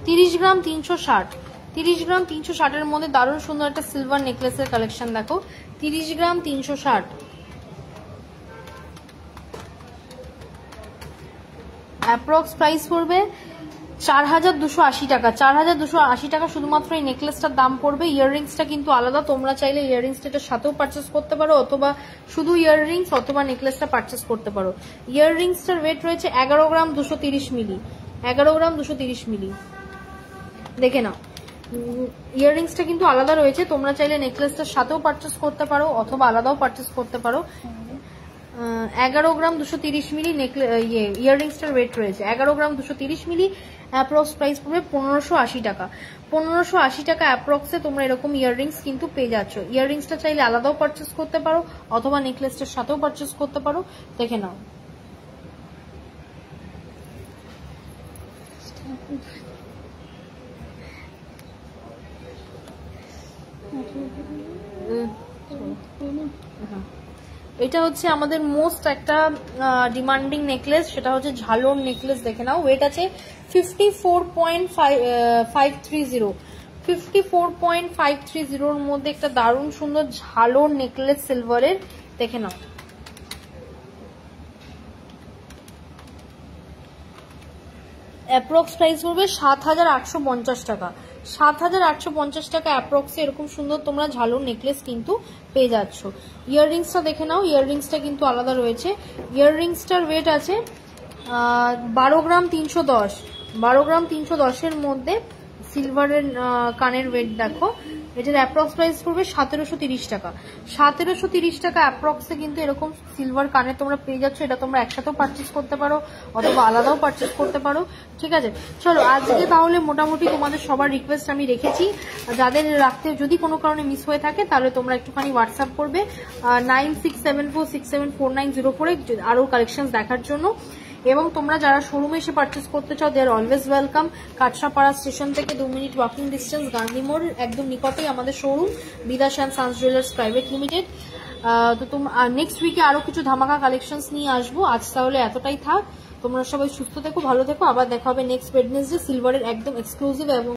30 গ্রাম 360, 30 গ্রাম 360 এর মধ্যে দারুণ সুন্দর একটা সিলভার নেকলেসের কালেকশন দেখো। 30 গ্রাম 360, অ্যাপ্রক্স প্রাইস পড়বে 4280 টাকা। 4280 টাকা শুধুমাত্র এই নেকলেসটার দাম পড়বে। ইয়াররিংসটা কিন্তু আলাদা, তোমরা চাইলে ইয়াররিংসটা এটার সাথেও পারচেস করতে পারো অথবা শুধু ইয়াররিংস অথবা নেকলেসটা পারচেস করতে পারো। ইয়াররিংসটার ওয়েট রয়েছে 11 গ্রাম 230 মিলি, 11 গ্রাম 230 মিলি। দেখে নাও ইয়াররিংসটা কিন্তু আলাদা রয়েছে, তোমরা চাইলে নেকলেসটার সাথেও পারচেস করতে পারো অথবা আলাদাও পারচেস করতে পারো। 11 গ্রাম 230 মিলি ইয়াররিংসটার ওয়েট রয়েছে, 11 গ্রাম 230 মিলি। অ্যাপ্রক্স প্রাইস পড়বে 1580 টাকা। 1580 টাকা অ্যাপ্রক্সে তোমরা এরকম ইয়াররিংস কিন্তু পেয়ে যাচ্ছ। ইয়াররিংসটা চাইলে আলাদাও পারচেস করতে পারো অথবা নেকলেসটার সাথেও পারচেস করতে পারো। দেখে নাও এটা হচ্ছে আমাদের মোস্ট একটা ডিমান্ডিং নেকলেস, সেটা হচ্ছে ঝালর নেকলেস। দেখে নাও ওয়েট আছে 54.530, 54.530 এর মধ্যে একটা দারুণ সুন্দর ঝালর নেকলেস সিলভারের। দেখে নাও অ্যাপ্রক্স প্রাইস পড়বে 7850 টাকা। 7850 টাকা অ্যাপ্রক্সে এরকম সুন্দর তোমরা ঝালর নেকলেস কিন্তু পেয়ে যাচ্ছ। ইয়াররিংসটা দেখে নাও, ইয়াররিংসটা কিন্তু আলাদা রয়েছে। ইয়াররিংসটার ওয়েট আছে 12 গ্রাম 310, 12 গ্রাম 310 এর মধ্যে সিলভারের কানের ওয়েট দেখো। এটার অ্যাপ্রক্স প্রাইস পড়বে 1730 টাকা। 1730 টাকা অ্যাপ্রক্সে কিন্তু এরকম সিলভার কানে তোমরা পেয়ে যাচ্ছ। এটা তোমরা একসাথেও পারচেস করতে পারো অথবা আলাদাও পারচেস করতে পারো। ঠিক আছে, চলো আজকে তাহলে মোটামুটি তোমাদের সবার রিকোয়েস্ট আমি রেখেছি। যাদের রাখতে যদি কোনো কারণে মিস হয়ে থাকে তাহলে তোমরা একটুখানি হোয়াটসঅ্যাপ করবে 9674674904 আরো কালেকশন দেখার জন্য। এবং তোমরা যারা শোরুমে এসে পারচেস করতে চাও দে আর অলওয়েজ ওয়েলকাম। কাটরাপাড়া স্টেশন থেকে 2 মিনিট ওয়াকিং ডিস্টেন্স, গান্ধী মোড় একদম নিকটেই আমাদের showroom Bidas and Sons Jewellers Private Limited. তো নেক্সট উইকে আরো কিছু ধামাকা কালেকশনস নিয়ে আসবো। আজ তাহলে এতটাই থাক, তোমরা সবাই সুস্থ থেকো, ভালো থেকো। আবার দেখা হবে নেক্সট ওয়েডনেসডে সিলভারের একদম এক্সক্লুসিভ এবং